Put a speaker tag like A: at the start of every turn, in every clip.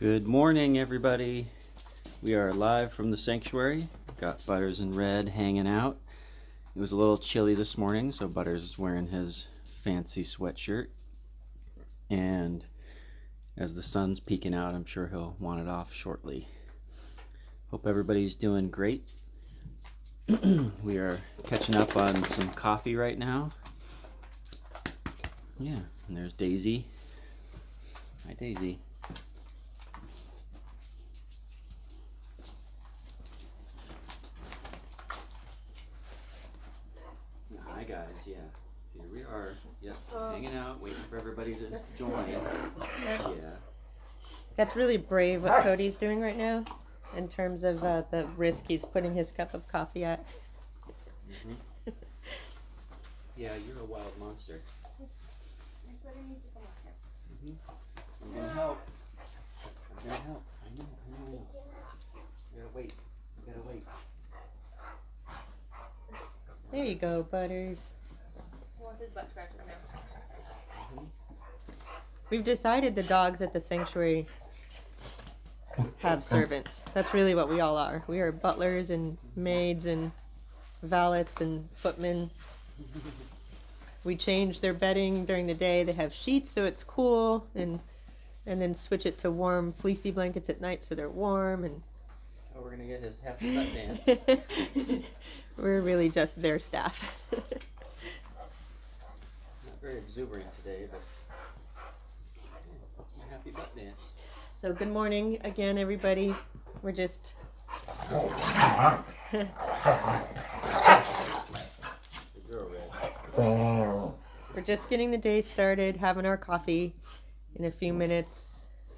A: Good morning, everybody. We are live from the sanctuary. Got Butters and Red hanging out. It was a little chilly this morning, so Butters is wearing his fancy sweatshirt. And as the sun's peeking out, I'm sure he'll want it off shortly. Hope everybody's doing great. We are catching up on some coffee right now. Yeah, and there's Daisy. Hi, Daisy. Hi guys, yeah. Here we are. Yep, hanging out, waiting for everybody to join. Yeah.
B: That's really brave what Cody's doing right now, in terms of the risk he's putting his cup of coffee at.
A: Mm-hmm. Yeah, you're a wild monster.
B: Everybody needs to come up here.
A: Mm-hmm. I'm gonna help. I'm gonna help. I know. You gotta wait.
B: There you go, Butters.
C: He wants his butt scratched right now.
A: Mm-hmm.
B: We've decided the dogs at the sanctuary have servants. That's really what we all are. We are butlers and maids and valets and footmen. We change their bedding during the day. They have sheets so it's cool, and then switch it to warm fleecy blankets at night so they're warm. And
A: Oh, we're gonna get his happy butt dance.
B: we're really just their staff.
A: Not very exuberant today, but yeah, happy butt dance.
B: So good morning again, everybody. We're just
A: Good girl, Red.
B: we're just getting the day started, having our coffee. In a few minutes,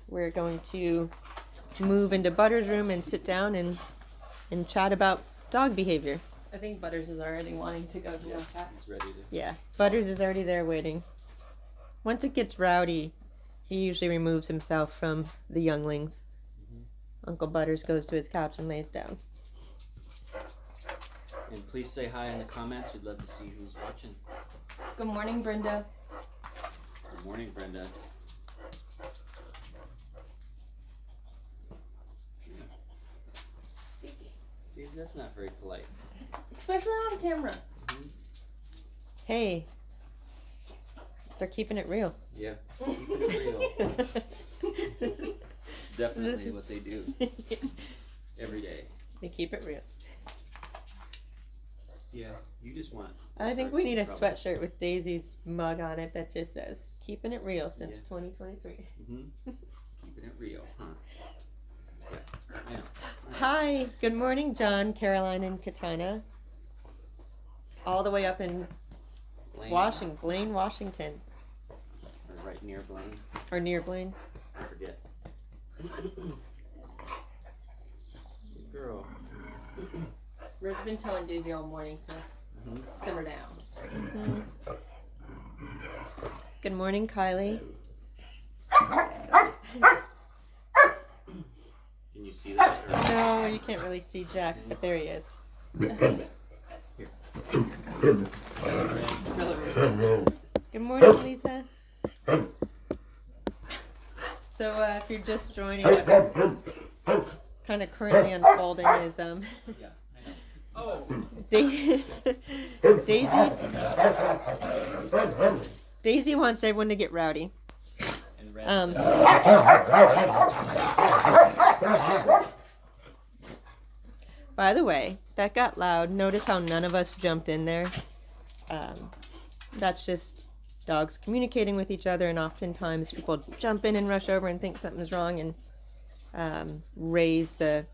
B: we're going to move into Butters' room and sit down and chat about dog behavior.
C: I think Butters is already wanting to go to
A: Yeah,
C: the cat.
A: he's ready to.
B: Yeah, Butters is already there waiting. Once it gets rowdy, he usually removes himself from the younglings. Uncle Butters goes to his couch and lays down.
A: And please say hi in the comments. We'd love to see who's watching.
C: Good morning, Brenda.
A: Good morning, Brenda. Dude, that's not very polite.
C: Especially on camera.
B: Hey, they're keeping it real.
A: Yeah, keeping it real. Definitely what they do every day.
B: They keep it real.
A: Yeah, you just want.
B: I think we need a sweatshirt with Daisy's mug on it that just says, keeping it real since 2023.
A: Mm-hmm. Keeping it real, huh? Yeah, I know.
B: Hi, good morning, John, Caroline, and Katana. All the way up in Blaine, Washington.
A: Or right near Blaine.
B: Or near Blaine.
A: I forget. Good girl.
C: Red's been telling Daisy all morning to simmer down.
B: Good morning, Kylie.
A: Can you see that? Or?
B: No, you can't really see Jack, but there he is. Good morning, Lisa. So, if you're just joining, what's kind of currently unfolding is
A: Yeah, I know. Oh.
B: Daisy wants everyone to get rowdy.
A: And Red.
B: By the way, that got loud. Notice how none of us jumped in there. That's just dogs communicating with each other, and oftentimes people jump in and rush over and think something's wrong and raise the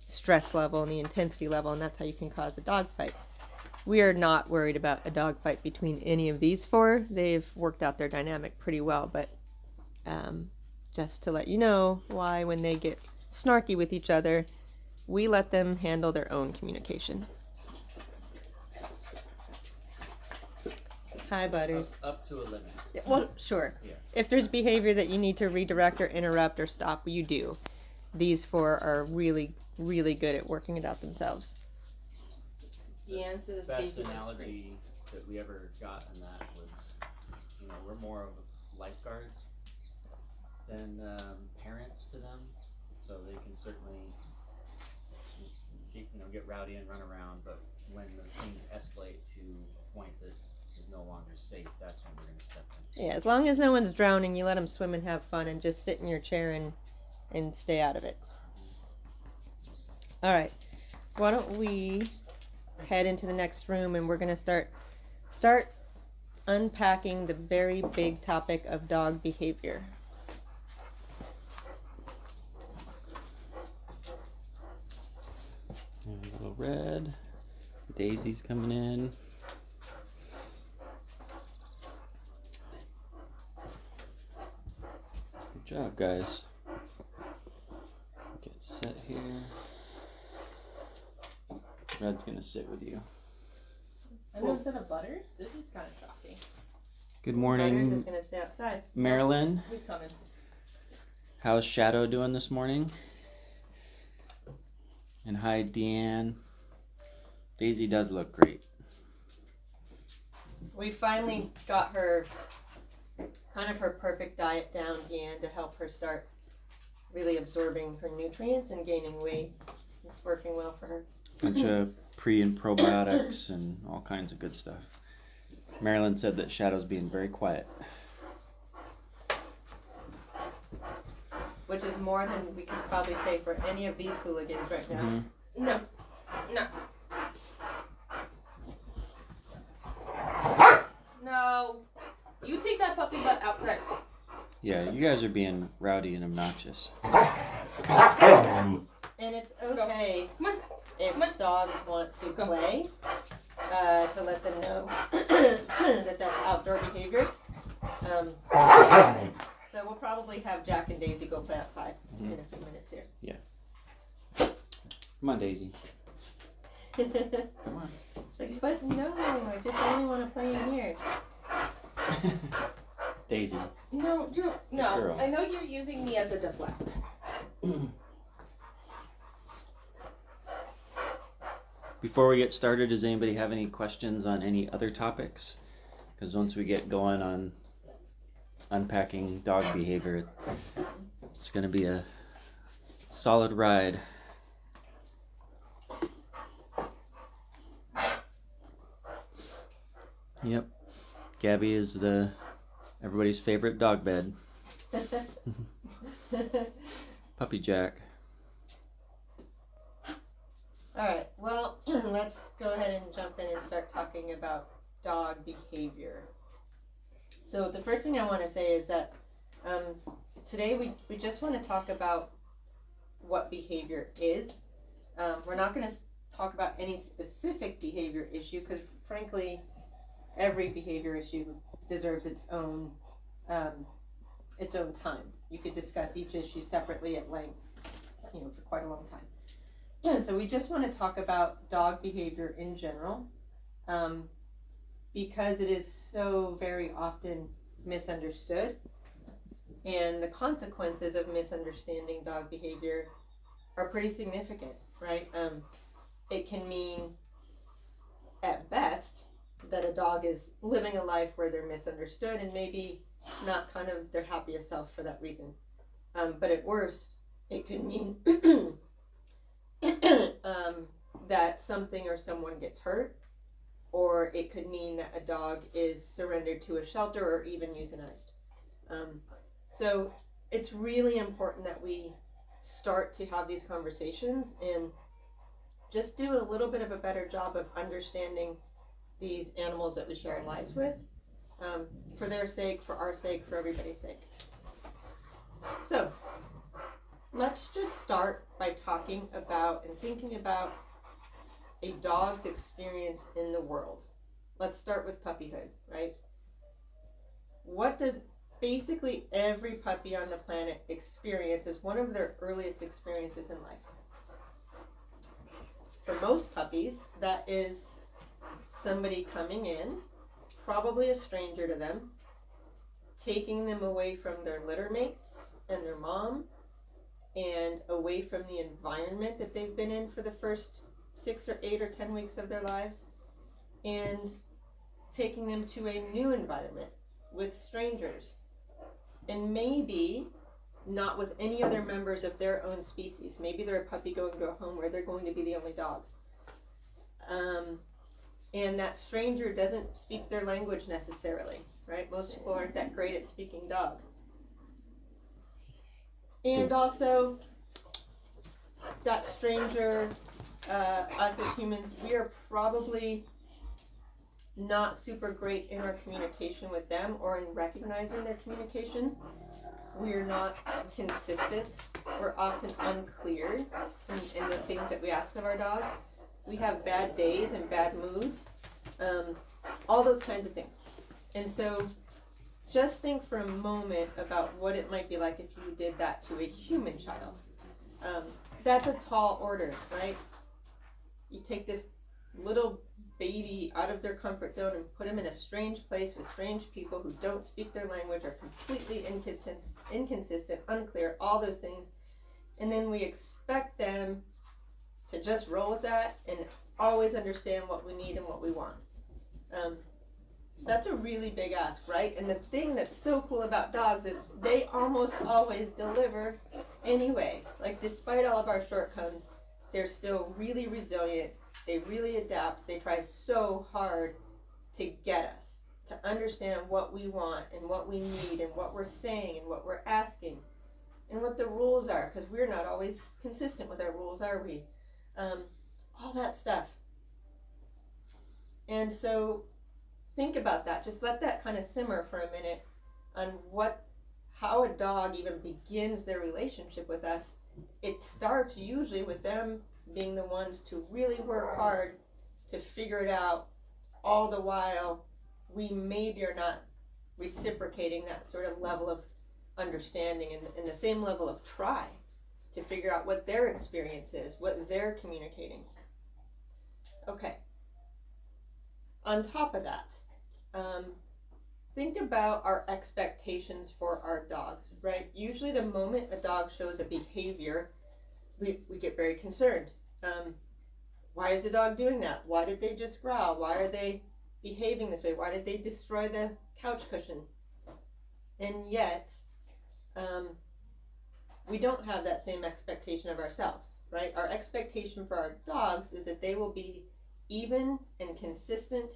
B: stress level and the intensity level, and that's how you can cause a dog fight. We are not worried about a dog fight between any of these four. They've worked out their dynamic pretty well, but just to let you know why when they get snarky with each other, we let them handle their own communication. Hi, Butters.
A: Up to a limit.
B: Yeah, well, sure.
A: Yeah.
B: If there's behavior that you need to redirect or interrupt or stop, you do. These four are really, really good at working it out themselves.
C: Deanne says
A: Best
C: Daisy
A: analogy that we ever got in that was, we're more of lifeguards than parents. next to them, so they can certainly get rowdy and run around, but when the things escalate to a point that is no longer safe, that's when we're going to step in.
B: Yeah, as long as no one's drowning, you let them swim and have fun and just sit in your chair and stay out of it. All right, why don't we head into the next room, and we're going to start unpacking the very big topic of dog behavior.
A: And a little Red. Daisy's coming in. Good job, guys. Get set here. Red's gonna sit with you.
C: I know instead of Butters, this is kind of shocking.
A: Good
B: Butters
A: morning,
B: is going to stay outside.
A: Marilyn.
C: Who's coming?
A: How's Shadow doing this morning? And hi, Deanne. Daisy does look great.
B: We finally got her perfect diet down, Deanne, to help her start really absorbing her nutrients and gaining weight. It's working well for her.
A: Bunch of pre and probiotics and all kinds of good stuff. Marilyn said that Shadow's being very quiet.
B: Which is more than we can probably say for any of these hooligans right now.
A: Mm-hmm.
C: No. No. You take that puppy butt outside.
A: Yeah, you guys are being rowdy and obnoxious.
B: And it's okay
C: Come on.
B: if
C: Come on.
B: dogs want to
C: Go.
B: play, to let them know that that's outdoor behavior. So we'll probably have Jack and Daisy go play outside in a few minutes here.
A: Come on, Daisy. Come on.
B: She's like, but no, I just only want to play in here.
A: Daisy.
C: No,
A: Girl.
C: I know you're using me as a deflector.
A: Before we get started, does anybody have any questions on any other topics? Because once we get going on unpacking dog behavior, it's going to be a solid ride. Yep. Gabby is everybody's favorite dog bed. Puppy Jack.
B: Alright, well, let's go ahead and jump in and start talking about dog behavior. So the first thing I want to say is that today we just want to talk about what behavior is. We're not going to talk about any specific behavior issue because frankly every behavior issue deserves its own time. You could discuss each issue separately at length, for quite a long time. So we just want to talk about dog behavior in general, because it is so very often misunderstood, and the consequences of misunderstanding dog behavior are pretty significant, right? It can mean, at best, that a dog is living a life where they're misunderstood and maybe not kind of their happiest self for that reason. But at worst, it could mean that something or someone gets hurt, or it could mean that a dog is surrendered to a shelter or even euthanized. So it's really important that we start to have these conversations and just do a little bit of a better job of understanding these animals that we share our lives with, for their sake, for our sake, for everybody's sake. So let's just start by talking about and thinking about a dog's experience in the world. Let's start with puppyhood, right? What does basically every puppy on the planet experience as one of their earliest experiences in life? For most puppies, that is somebody coming in, probably a stranger to them, taking them away from their litter mates and their mom, and away from the environment that they've been in for the first 6 or 8 or 10 weeks of their lives, and taking them to a new environment with strangers. And maybe not with any other members of their own species. Maybe they're a puppy going to a home where they're going to be the only dog. And that stranger doesn't speak their language necessarily, right? Most people aren't that great at speaking dog. And also, that stranger, us as humans, we are probably not super great in our communication with them or in recognizing their communication. We are not consistent. We're often unclear in the things that we ask of our dogs. We have bad days and bad moods, all those kinds of things. And so just think for a moment about what it might be like if you did that to a human child. That's a tall order, right? You take this little baby out of their comfort zone and put them in a strange place with strange people who don't speak their language, are completely inconsistent, unclear, all those things. And then we expect them to just roll with that and always understand what we need and what we want. That's a really big ask, right? And the thing that's so cool about dogs is they almost always deliver anyway. Like, despite all of our shortcomings, they're still really resilient. They really adapt. They try so hard to get us, to understand what we want and what we need and what we're saying and what we're asking and what the rules are, because we're not always consistent with our rules, are we? All that stuff. And so think about that. Just let that kind of simmer for a minute on how a dog even begins their relationship with us. It starts usually with them being the ones to really work hard to figure it out, all the while we maybe are not reciprocating that sort of level of understanding and the same level of try to figure out what their experience is, what they're communicating. Okay. On top of that, think about our expectations for our dogs, right? Usually the moment a dog shows a behavior, we get very concerned. Why is the dog doing that? Why did they just growl? Why are they behaving this way? Why did they destroy the couch cushion? And yet, we don't have that same expectation of ourselves, right? Our expectation for our dogs is that they will be even and consistent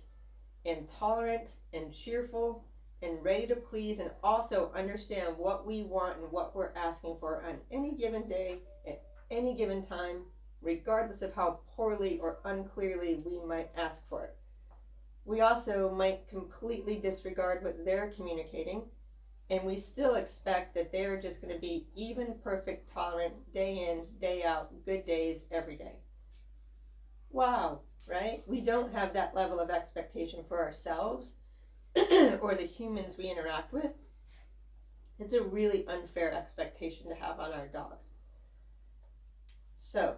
B: and tolerant and cheerful and ready to please, and also understand what we want and what we're asking for on any given day at any given time, regardless of how poorly or unclearly we might ask for it. We also might completely disregard what they're communicating, and we still expect that they're just going to be even, perfect, tolerant, day in, day out, good days every day. Wow, right? We don't have that level of expectation for ourselves or the humans we interact with. It's a really unfair expectation to have on our dogs. So,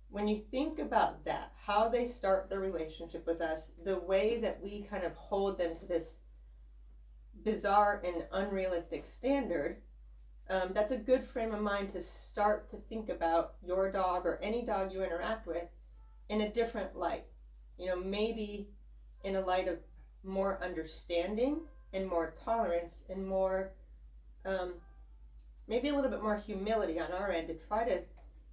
B: when you think about that, how they start the relationship with us, the way that we kind of hold them to this bizarre and unrealistic standard, that's a good frame of mind to start to think about your dog or any dog you interact with in a different light. You know, maybe in a light of more understanding and more tolerance and more, maybe a little bit more humility on our end to try to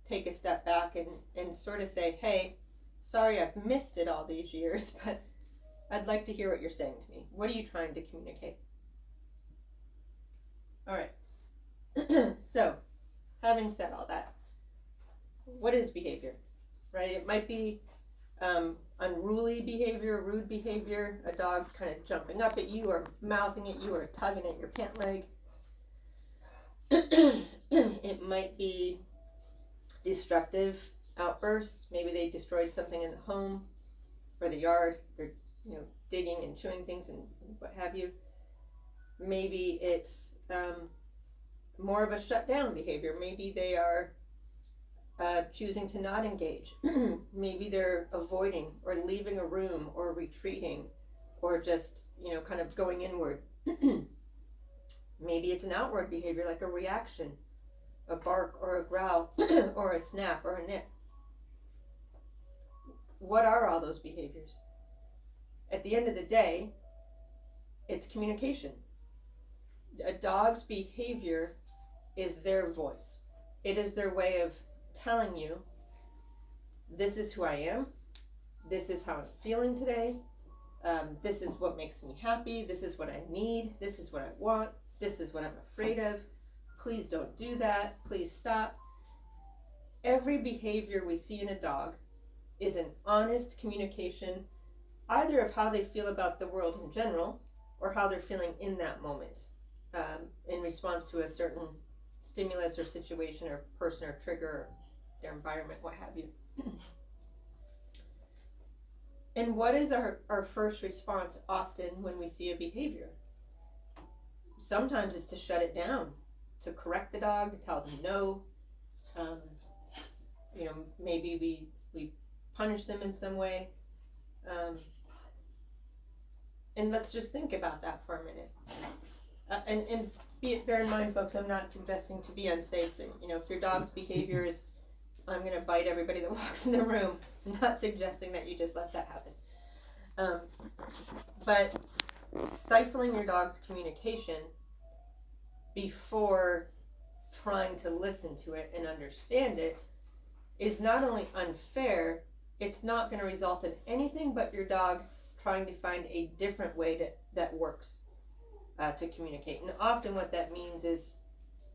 B: take a step back and sort of say, hey, sorry I've missed it all these years, but I'd like to hear what you're saying to me. What are you trying to communicate? All right. So, having said all that, what is behavior, right? It might be unruly behavior, rude behavior, a dog kind of jumping up at you or mouthing at you or tugging at your pant leg. It might be destructive outbursts. Maybe they destroyed something in the home or the yard. They're, digging and chewing things and what have you. Maybe it's more of a shutdown behavior. Maybe they are choosing to not engage. Maybe they're avoiding or leaving a room or retreating or just, kind of going inward. Maybe it's an outward behavior like a reaction, a bark or a growl or a snap or a nip. What are all those behaviors? At the end of the day, it's communication. A dog's behavior is their voice. It is their way of telling you, this is who I am, this is how I'm feeling today, this is what makes me happy, this is what I need, this is what I want, this is what I'm afraid of, please don't do that, please stop. Every behavior we see in a dog is an honest communication, either of how they feel about the world in general, or how they're feeling in that moment, in response to a certain stimulus or situation or person or trigger or their environment, what have you. And what is our first response often when we see a behavior? Sometimes it's to shut it down, to correct the dog, to tell them no. Maybe we punish them in some way. And let's just think about that for a minute. And bear in mind, folks, I'm not suggesting to be unsafe. If your dog's behavior is, I'm going to bite everybody that walks in the room, I'm not suggesting that you just let that happen. But stifling your dog's communication before trying to listen to it and understand it is not only unfair, it's not going to result in anything but your dog trying to find a different way that works to communicate. And often what that means is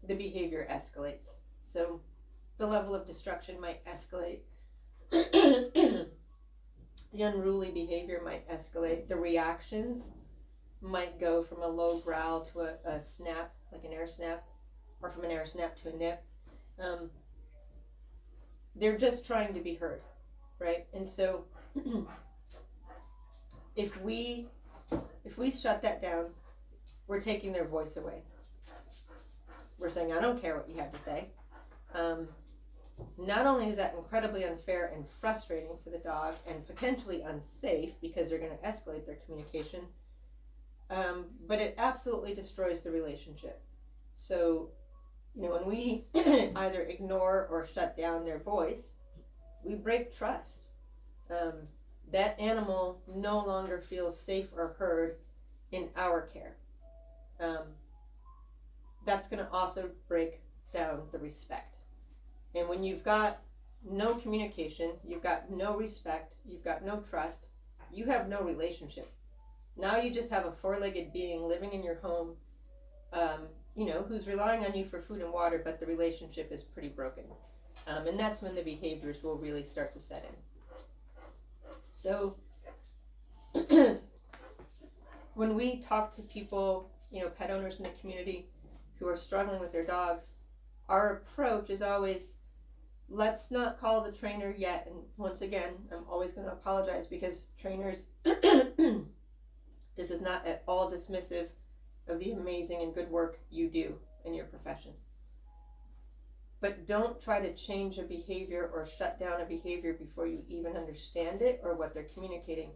B: the behavior escalates. So the level of destruction might escalate. The unruly behavior might escalate. The reactions might go from a low growl to a snap, like an air snap, or from an air snap to a nip. They're just trying to be heard, right? And so if we shut that down, we're taking their voice away. We're saying, I don't care what you have to say. Not only is that incredibly unfair and frustrating for the dog and potentially unsafe because they're going to escalate their communication, but it absolutely destroys the relationship. So, when we either ignore or shut down their voice, we break trust. That animal no longer feels safe or heard in our care. That's going to also break down the respect. And when you've got no communication, you've got no respect, you've got no trust, you have no relationship. Now you just have a four-legged being living in your home, who's relying on you for food and water, but the relationship is pretty broken. And that's when the behaviors will really start to set in. So when we talk to people, pet owners in the community who are struggling with their dogs, our approach is always, let's not call the trainer yet. And once again, I'm always going to apologize because trainers, this is not at all dismissive of the amazing and good work you do in your profession. But don't try to change a behavior or shut down a behavior before you even understand it or what they're communicating.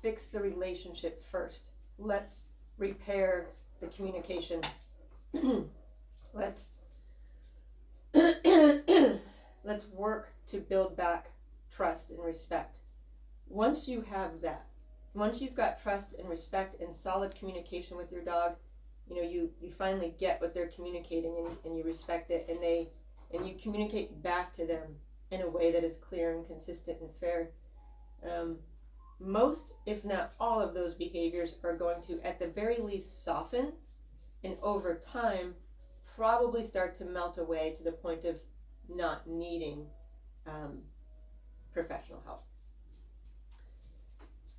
B: Fix the relationship first. Let's repair the communication. Let's work to build back trust and respect. Once you have that, once you've got trust and respect and solid communication with your dog, you finally get what they're communicating and you respect it, and you communicate back to them in a way that is clear and consistent and fair. Most, if not all, of those behaviors are going to, at the very least, soften, and over time, probably start to melt away to the point of not needing professional help.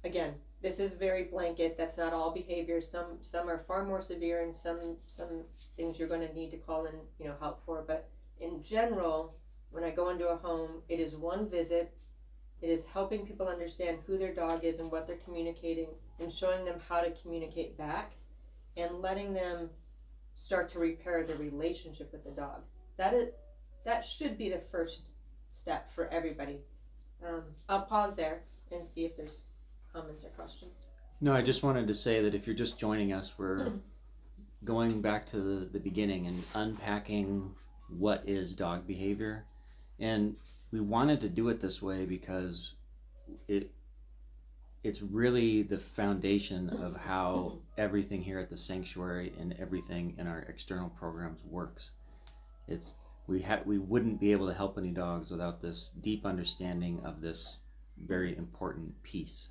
B: Again, this is very blanket. That's not all behaviors. Some are far more severe, and some things you're going to need to call in help for. But in general, when I go into a home, it is one visit. It is helping people understand who their dog is and what they're communicating, and showing them how to communicate back, and letting them start to repair the relationship with the dog. That should be the first step for everybody. I'll pause there and see if there's comments or questions.
A: No, I just wanted to say that if you're just joining us, we're going back to the beginning and unpacking what is dog behavior. And we wanted to do it this way because it's really the foundation of how everything here at the sanctuary and everything in our external programs works. We wouldn't be able to help any dogs without this deep understanding of this very important piece.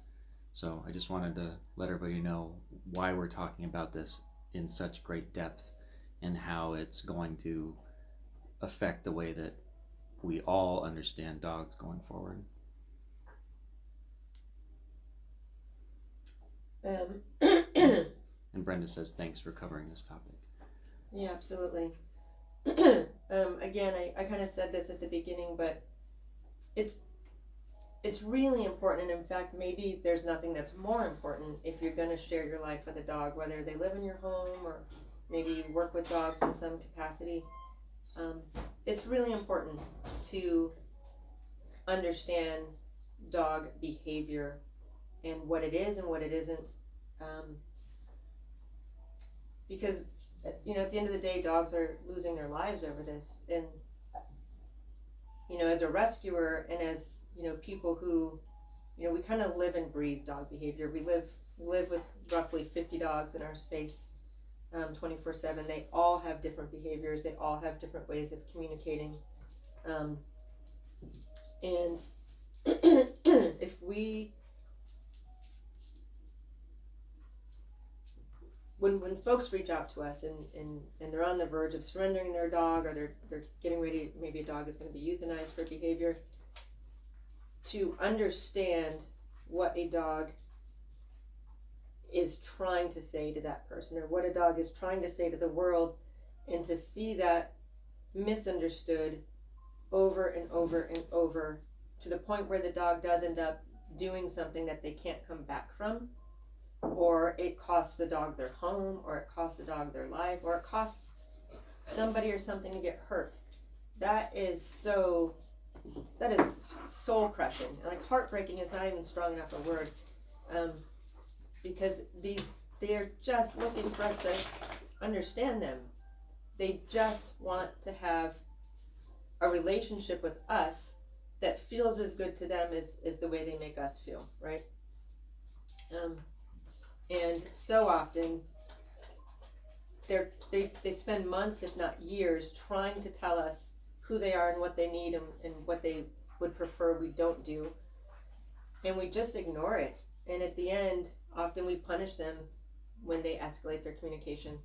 A: So I just wanted to let everybody know why we're talking about this in such great depth and how it's going to affect the way that we all understand dogs going forward. And Brenda says thanks for covering this topic.
B: Yeah, absolutely. Again, I kind of said this at the beginning, but it's really important, and in fact, maybe there's nothing that's more important if you're going to share your life with a dog, whether they live in your home or maybe you work with dogs in some capacity. It's really important to understand dog behavior and what it is and what it isn't, because at the end of the day, dogs are losing their lives over this, and as a rescuer and as people who we kind of live and breathe dog behavior. We live with roughly 50 dogs in our space, 24/7. They all have different behaviors. They all have different ways of communicating, and if when folks reach out to us and they're on the verge of surrendering their dog, or they're getting ready, maybe a dog is going to be euthanized for behavior, to understand what a dog is trying to say to that person, or what a dog is trying to say to the world, and to see that misunderstood over and over and over, to the point where the dog does end up doing something that they can't come back from, or it costs the dog their home, or it costs the dog their life, or it costs somebody or something to get hurt. That is soul crushing. Like, heartbreaking is not even strong enough a word, because they're just looking for us to understand them. They just want to have a relationship with us that feels as good to them as the way they make us feel, right? And so often they spend months, if not years, trying to tell us who they are and what they need and what they would prefer we don't do, and we just ignore it. And at the end, often we punish them when they escalate their communication,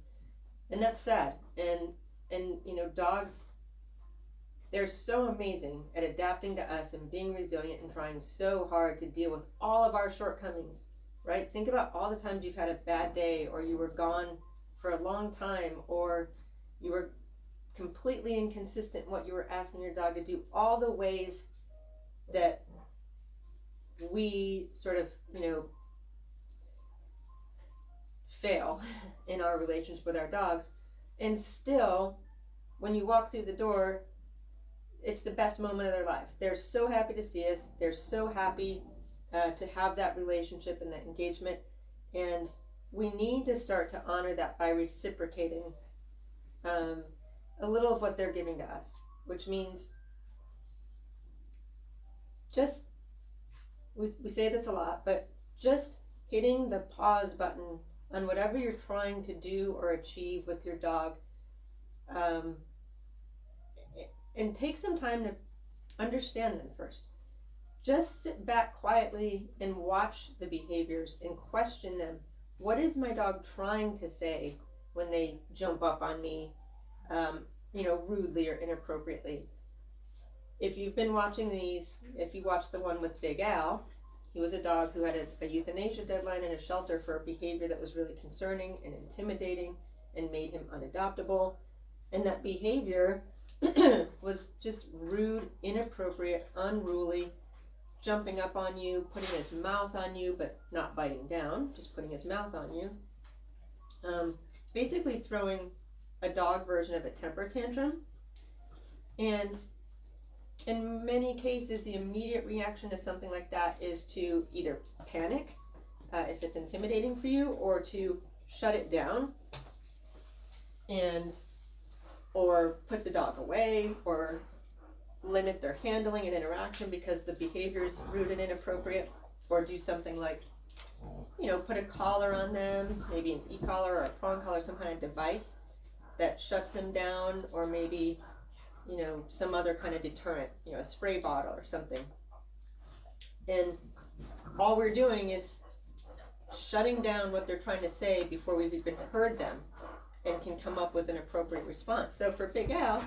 B: and that's sad. And dogs, they're so amazing at adapting to us and being resilient and trying so hard to deal with all of our shortcomings, right? Think about all the times you've had a bad day, or you were gone for a long time, or you were completely inconsistent in what you were asking your dog to do. All the ways that we sort of fail in our relationship with our dogs, and still when you walk through the door, it's the best moment of their life. They're so happy to see us. They're so happy to have that relationship and that engagement, and we need to start to honor that by reciprocating a little of what they're giving to us, which means just, we say this a lot, but just hitting the pause button on whatever you're trying to do or achieve with your dog, and take some time to understand them first. Just sit back quietly and watch the behaviors and question them. What is my dog trying to say when they jump up on me, rudely or inappropriately? If you've been watching these, if you watched the one with Big Al, he was a dog who had a euthanasia deadline in a shelter for a behavior that was really concerning and intimidating and made him unadoptable. And that behavior was just rude, inappropriate, unruly, jumping up on you, putting his mouth on you, but not biting down, just putting his mouth on you. Basically throwing a dog version of a temper tantrum. And in many cases, the immediate reaction to something like that is to either panic, if it's intimidating for you, or to shut it down, or put the dog away, or limit their handling and interaction because the behavior is rude and inappropriate, or do something like put a collar on them, maybe an e-collar or a prong collar, some kind of device that shuts them down, or maybe, some other kind of deterrent, a spray bottle or something. And all we're doing is shutting down what they're trying to say before we've even heard them and can come up with an appropriate response. So for Big Al,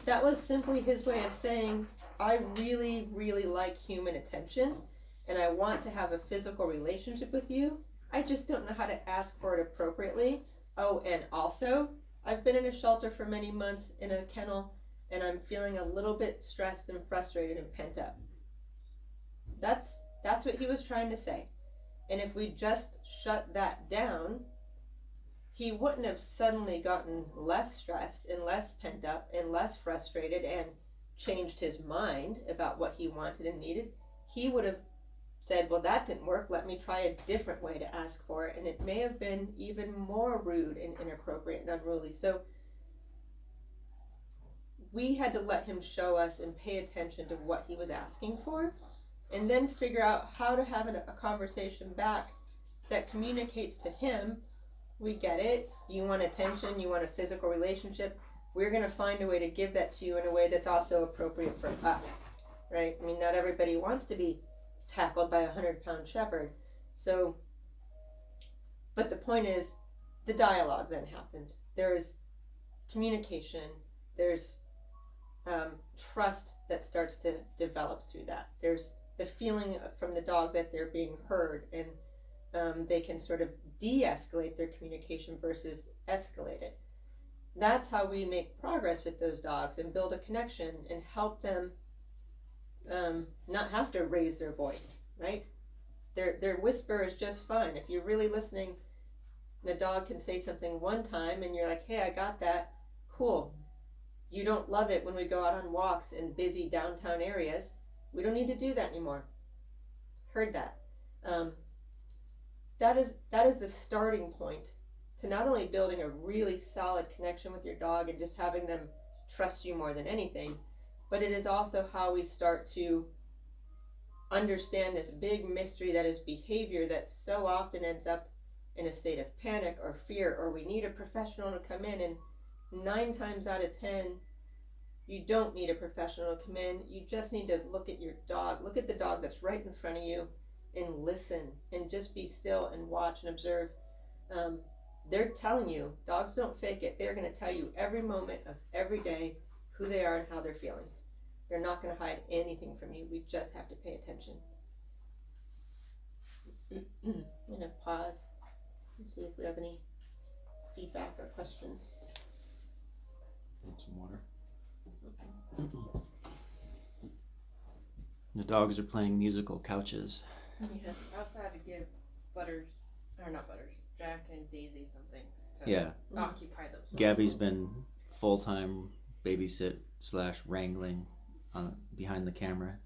B: that was simply his way of saying, I really, really like human attention, and I want to have a physical relationship with you. I just don't know how to ask for it appropriately. Oh, and also, I've been in a shelter for many months in a kennel, and I'm feeling a little bit stressed and frustrated and pent up. That's what he was trying to say. And if we just shut that down, he wouldn't have suddenly gotten less stressed and less pent up and less frustrated and changed his mind about what he wanted and needed. He would have said, well, that didn't work, let me try a different way to ask for it, and it may have been even more rude and inappropriate and unruly. So we had to let him show us and pay attention to what he was asking for, and then figure out how to have a conversation back that communicates to him, we get it, you want attention, you want a physical relationship, we're going to find a way to give that to you in a way that's also appropriate for us, right? I mean, not everybody wants to be tackled by a 100-pound shepherd. So, but the point is, the dialogue then happens. There's communication, there's trust that starts to develop through that. There's the feeling from the dog that they're being heard, and they can sort of de-escalate their communication versus escalate it. That's how we make progress with those dogs and build a connection and help them not have to raise their voice, right? Their whisper is just fine. If you're really listening, the dog can say something one time and you're like, hey, I got that, cool. You don't love it when we go out on walks in busy downtown areas. We don't need to do that anymore. Heard that. That is the starting point to not only building a really solid connection with your dog and just having them trust you more than anything, but it is also how we start to understand this big mystery that is behavior that so often ends up in a state of panic or fear, or we need a professional to come in, and 9 times out of 10, you don't need a professional to come in. You just need to look at your dog. Look at the dog that's right in front of you and listen and just be still and watch and observe. They're telling you, dogs don't fake it. They're going to tell you every moment of every day who they are and how they're feeling. They're not going to hide anything from you. We just have to pay attention. I'm going to pause and see if we have any feedback or questions.
A: Want some water? The dogs are playing musical couches.
B: Yeah.
C: I also had to give Jack and Daisy something to
A: Yeah.
C: occupy themselves.
A: Gabby's been full-time babysit / wrangling behind the camera.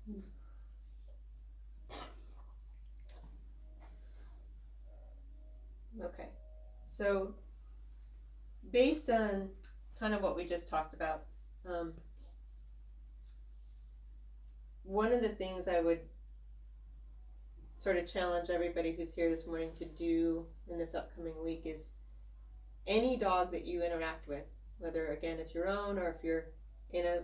B: Okay. So, based on kind of what we just talked about, one of the things I would sort of challenge everybody who's here this morning to do in this upcoming week is any dog that you interact with, whether again it's your own or if you're in a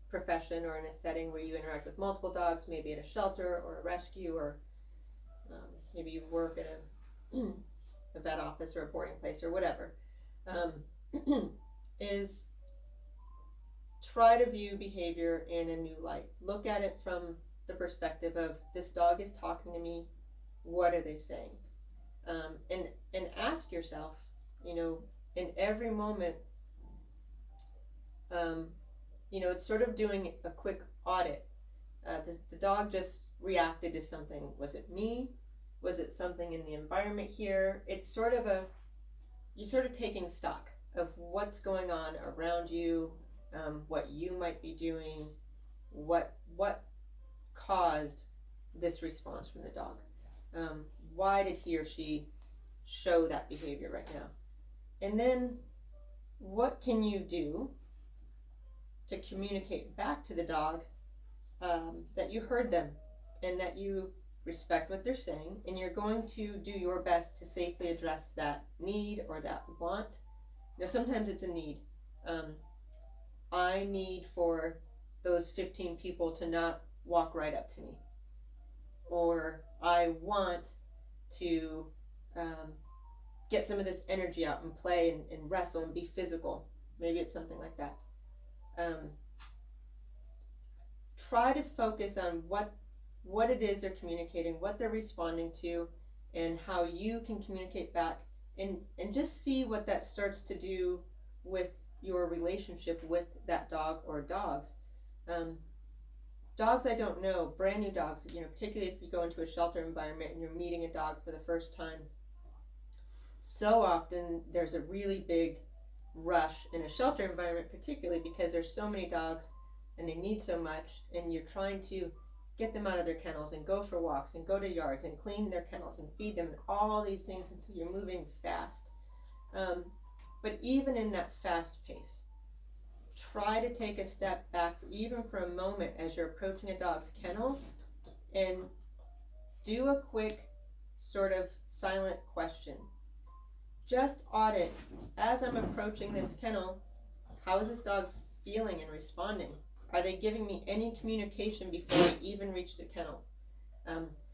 B: profession or in a setting where you interact with multiple dogs, maybe at a shelter or a rescue, or maybe you work at a vet office or a boarding place or whatever, is try to view behavior in a new light. Look at it from the perspective of, this dog is talking to me, what are they saying? And ask yourself, in every moment, it's sort of doing a quick audit. The dog just reacted to something. Was it me? Was it something in the environment here? It's sort of you're sort of taking stock of what's going on around you, what you might be doing, what caused this response from the dog. Why did he or she show that behavior right now? And then what can you do to communicate back to the dog that you heard them and that you respect what they're saying, and you're going to do your best to safely address that need or that want. Sometimes it's a need. I need for those 15 people to not walk right up to me. Or I want to get some of this energy out and play and wrestle and be physical. Maybe it's something like that. Try to focus on what it is they're communicating, what they're responding to, and how you can communicate back, and just see what that starts to do with your relationship with that dog or dogs. Dogs I don't know, brand new dogs, particularly if you go into a shelter environment and you're meeting a dog for the first time, so often there's a really big rush in a shelter environment, particularly because there's so many dogs and they need so much, and you're trying to get them out of their kennels and go for walks and go to yards and clean their kennels and feed them and all these things, and so you're moving fast. But even in that fast pace, try to take a step back, even for a moment, as you're approaching a dog's kennel, and do a quick sort of silent question. Just audit, as I'm approaching this kennel, how is this dog feeling and responding? Are they giving me any communication before I even reach the kennel?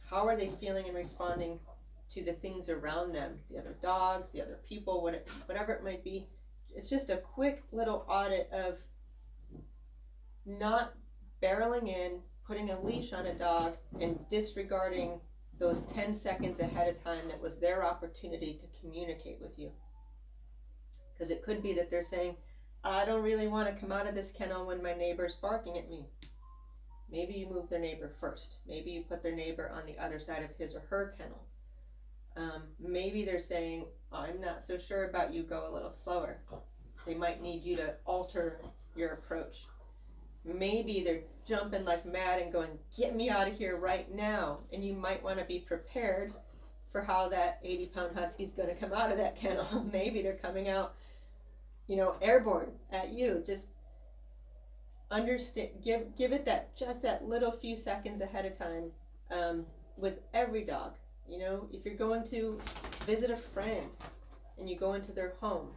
B: How are they feeling and responding to the things around them, the other dogs, the other people, whatever it might be? It's just a quick little audit of not barreling in, putting a leash on a dog, and disregarding those 10 seconds ahead of time that was their opportunity to communicate with you. Because it could be that they're saying, I don't really want to come out of this kennel when my neighbor's barking at me. Maybe you move their neighbor first. Maybe you put their neighbor on the other side of his or her kennel. Maybe they're saying, I'm not so sure about you, go a little slower. They might need you to alter your approach. Maybe they're jumping like mad and going, get me out of here right now. And you might want to be prepared for how that 80-pound husky is going to come out of that kennel. Maybe they're coming out, airborne at you. Just understand, give it that little few seconds ahead of time, with every dog. If you're going to visit a friend and you go into their home,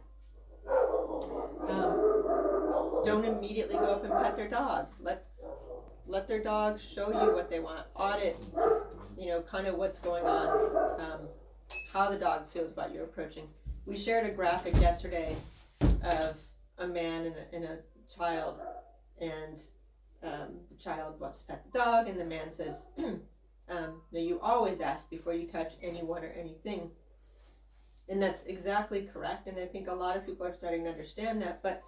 B: don't immediately go up and pet their dog. Let their dog show you what they want. Audit, kind of what's going on, how the dog feels about you approaching. We shared a graphic yesterday of a man and a child, and the child wants to pet the dog, and the man says, you always ask before you touch anyone or anything. And that's exactly correct, and I think a lot of people are starting to understand that, but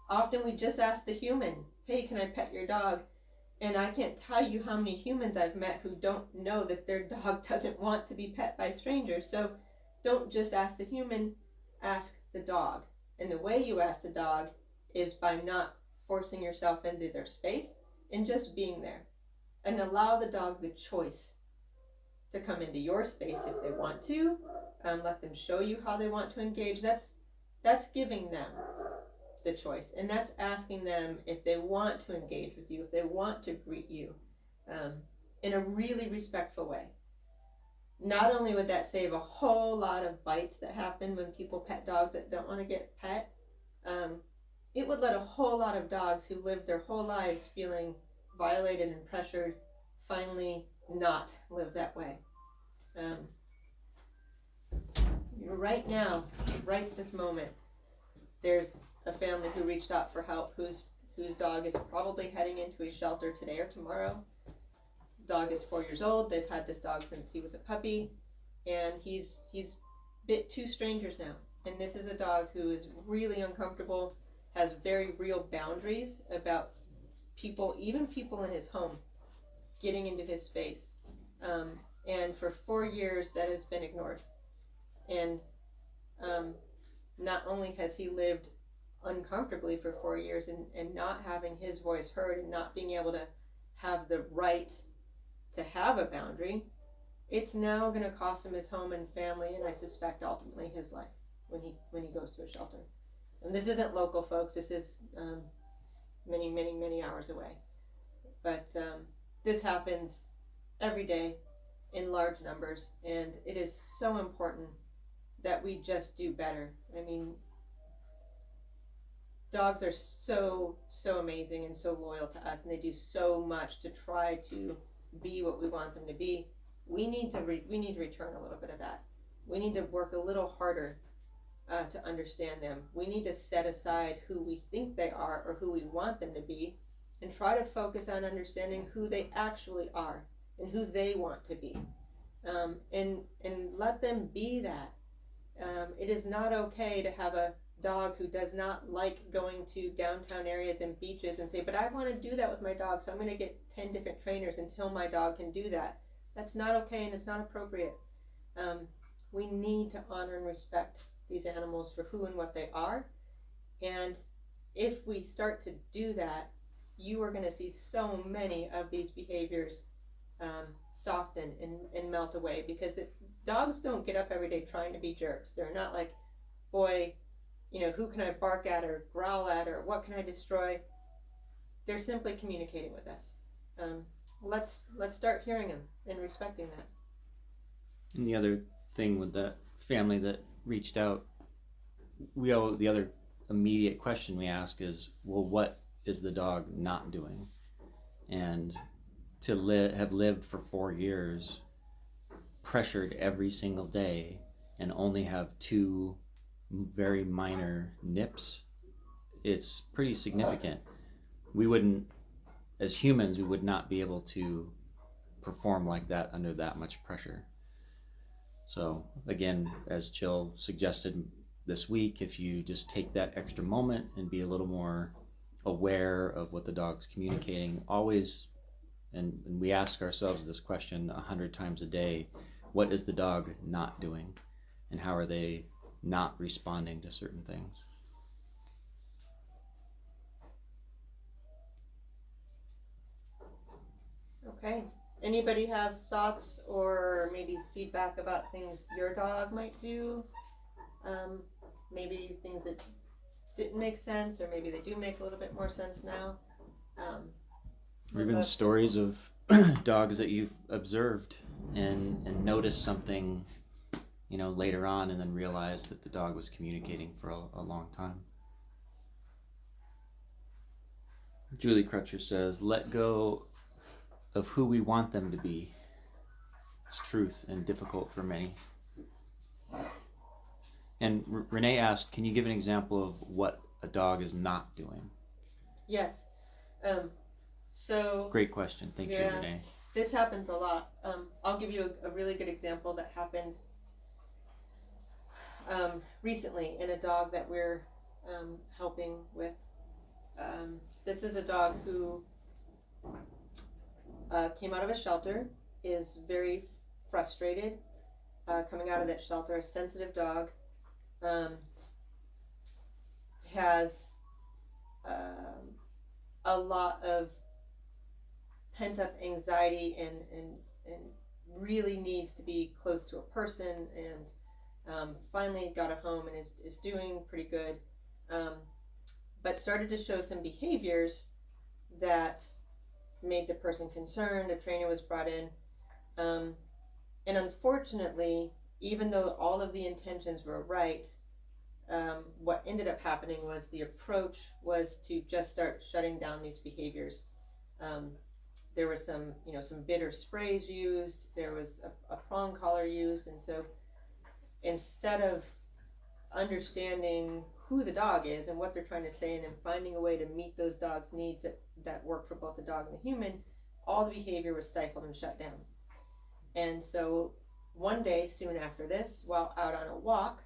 B: often we just ask the human, hey, can I pet your dog? And I can't tell you how many humans I've met who don't know that their dog doesn't want to be pet by strangers. So don't just ask the human, ask the dog. And the way you ask the dog is by not forcing yourself into their space and just being there. And allow the dog the choice to come into your space if they want to. Let them show you how they want to engage. That's giving them the choice, and that's asking them if they want to engage with you, if they want to greet you, in a really respectful way. Not only would that save a whole lot of bites that happen when people pet dogs that don't want to get pet, it would let a whole lot of dogs who lived their whole lives feeling violated and pressured finally not live that way. Right now, right this moment, there's a family who reached out for help whose dog is probably heading into a shelter today or tomorrow. The dog is 4 years old. They've had this dog since he was a puppy, and he's bit two strangers now. And this is a dog who is really uncomfortable, has very real boundaries about people, even people in his home, getting into his space. And for 4 years, that has been ignored. And not only has he lived uncomfortably for 4 years and not having his voice heard and not being able to have the right to have a boundary, it's now going to cost him his home and family, and I suspect ultimately his life when he goes to a shelter. And this isn't local, folks. This is many, many, many hours away. But this happens every day, in large numbers, and it is so important that we just do better. I mean, dogs are so amazing and so loyal to us, and they do so much to try to be what we want them to be. We need to return a little bit of that. We need to work a little harder to understand them. We need to set aside who we think they are or who we want them to be, and try to focus on understanding who they actually are and who they want to be, and let them be that. It is not okay to have a dog who does not like going to downtown areas and beaches and say, but I want to do that with my dog, so I'm going to get 10 different trainers until my dog can do that. That's not okay, and it's not appropriate. We need to honor and respect these animals for who and what they are, and if we start to do that, you are going to see so many of these behaviors soften and melt away, because dogs don't get up every day trying to be jerks. They're not like, boy, who can I bark at or growl at or what can I destroy? They're simply communicating with us. Let's start hearing them and respecting that.
A: And the other thing with that family that reached out, the other immediate question we ask is, well, what is the dog not doing? And to have lived for 4 years, pressured every single day, and only have 2 very minor nips, it's pretty significant. We wouldn't, as humans, we would not be able to perform like that under that much pressure. So again, as Jill suggested this week, if you just take that extra moment and be a little more aware of what the dog's communicating, always, and we ask ourselves this question 100 times a day, what is the dog not doing, and how are they not responding to certain things?
B: Okay. Anybody have thoughts or maybe feedback about things your dog might do? Maybe things that didn't make sense, or maybe they do make a little bit more sense now.
A: Or even stories of dogs that you've observed and noticed something, later on, and then realized that the dog was communicating for a long time. Julie Crutcher says, let go of who we want them to be. It's truth and difficult for many. And Renee asked, can you give an example of what a dog is not doing?
B: Yes. So
A: great question. Thank you, Renee.
B: This happens a lot. I'll give you a really good example that happened recently in a dog that we're helping with. This is a dog who came out of a shelter, is very frustrated coming out of that shelter, a sensitive dog, has a lot of pent-up anxiety and really needs to be close to a person, and finally got a home and is doing pretty good, but started to show some behaviors that made the person concerned. A trainer was brought in, and unfortunately, even though all of the intentions were right, what ended up happening was the approach was to just start shutting down these behaviors. There was some bitter sprays used. There was a prong collar used, and so instead of understanding who the dog is and what they're trying to say, and then finding a way to meet those dogs' needs that work for both the dog and the human, all the behavior was stifled and shut down. And so one day soon after this, while out on a walk,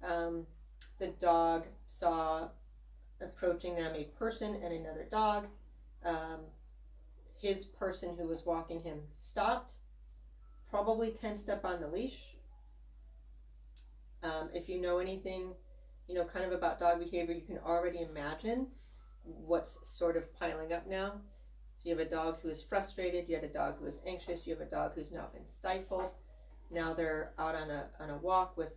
B: the dog saw approaching them a person and another dog. His person who was walking him stopped, probably tensed up on the leash. If you know anything, kind of about dog behavior, you can already imagine what's sort of piling up now. So you have a dog who is frustrated, you had a dog who is anxious, you have a dog who's now been stifled. Now they're out on a walk with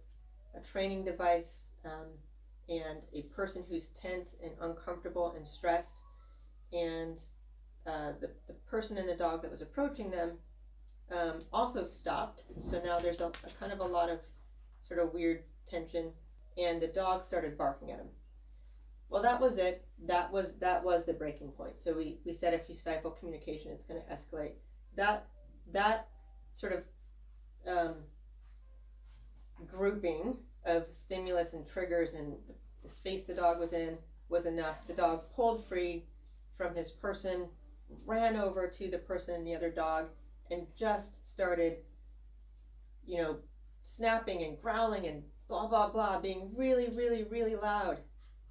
B: a training device, and a person who's tense and uncomfortable and stressed, and the person and the dog that was approaching them also stopped. So now there's a kind of a lot of sort of weird tension, and the dog started barking at him. Well, that was it. That was the breaking point. So we said if you stifle communication, it's going to escalate. That sort of grouping of stimulus and triggers and the space the dog was in was enough. The dog pulled free from his person, ran over to the person and the other dog, and just started, snapping and growling and blah, blah, blah, being really, really, really loud.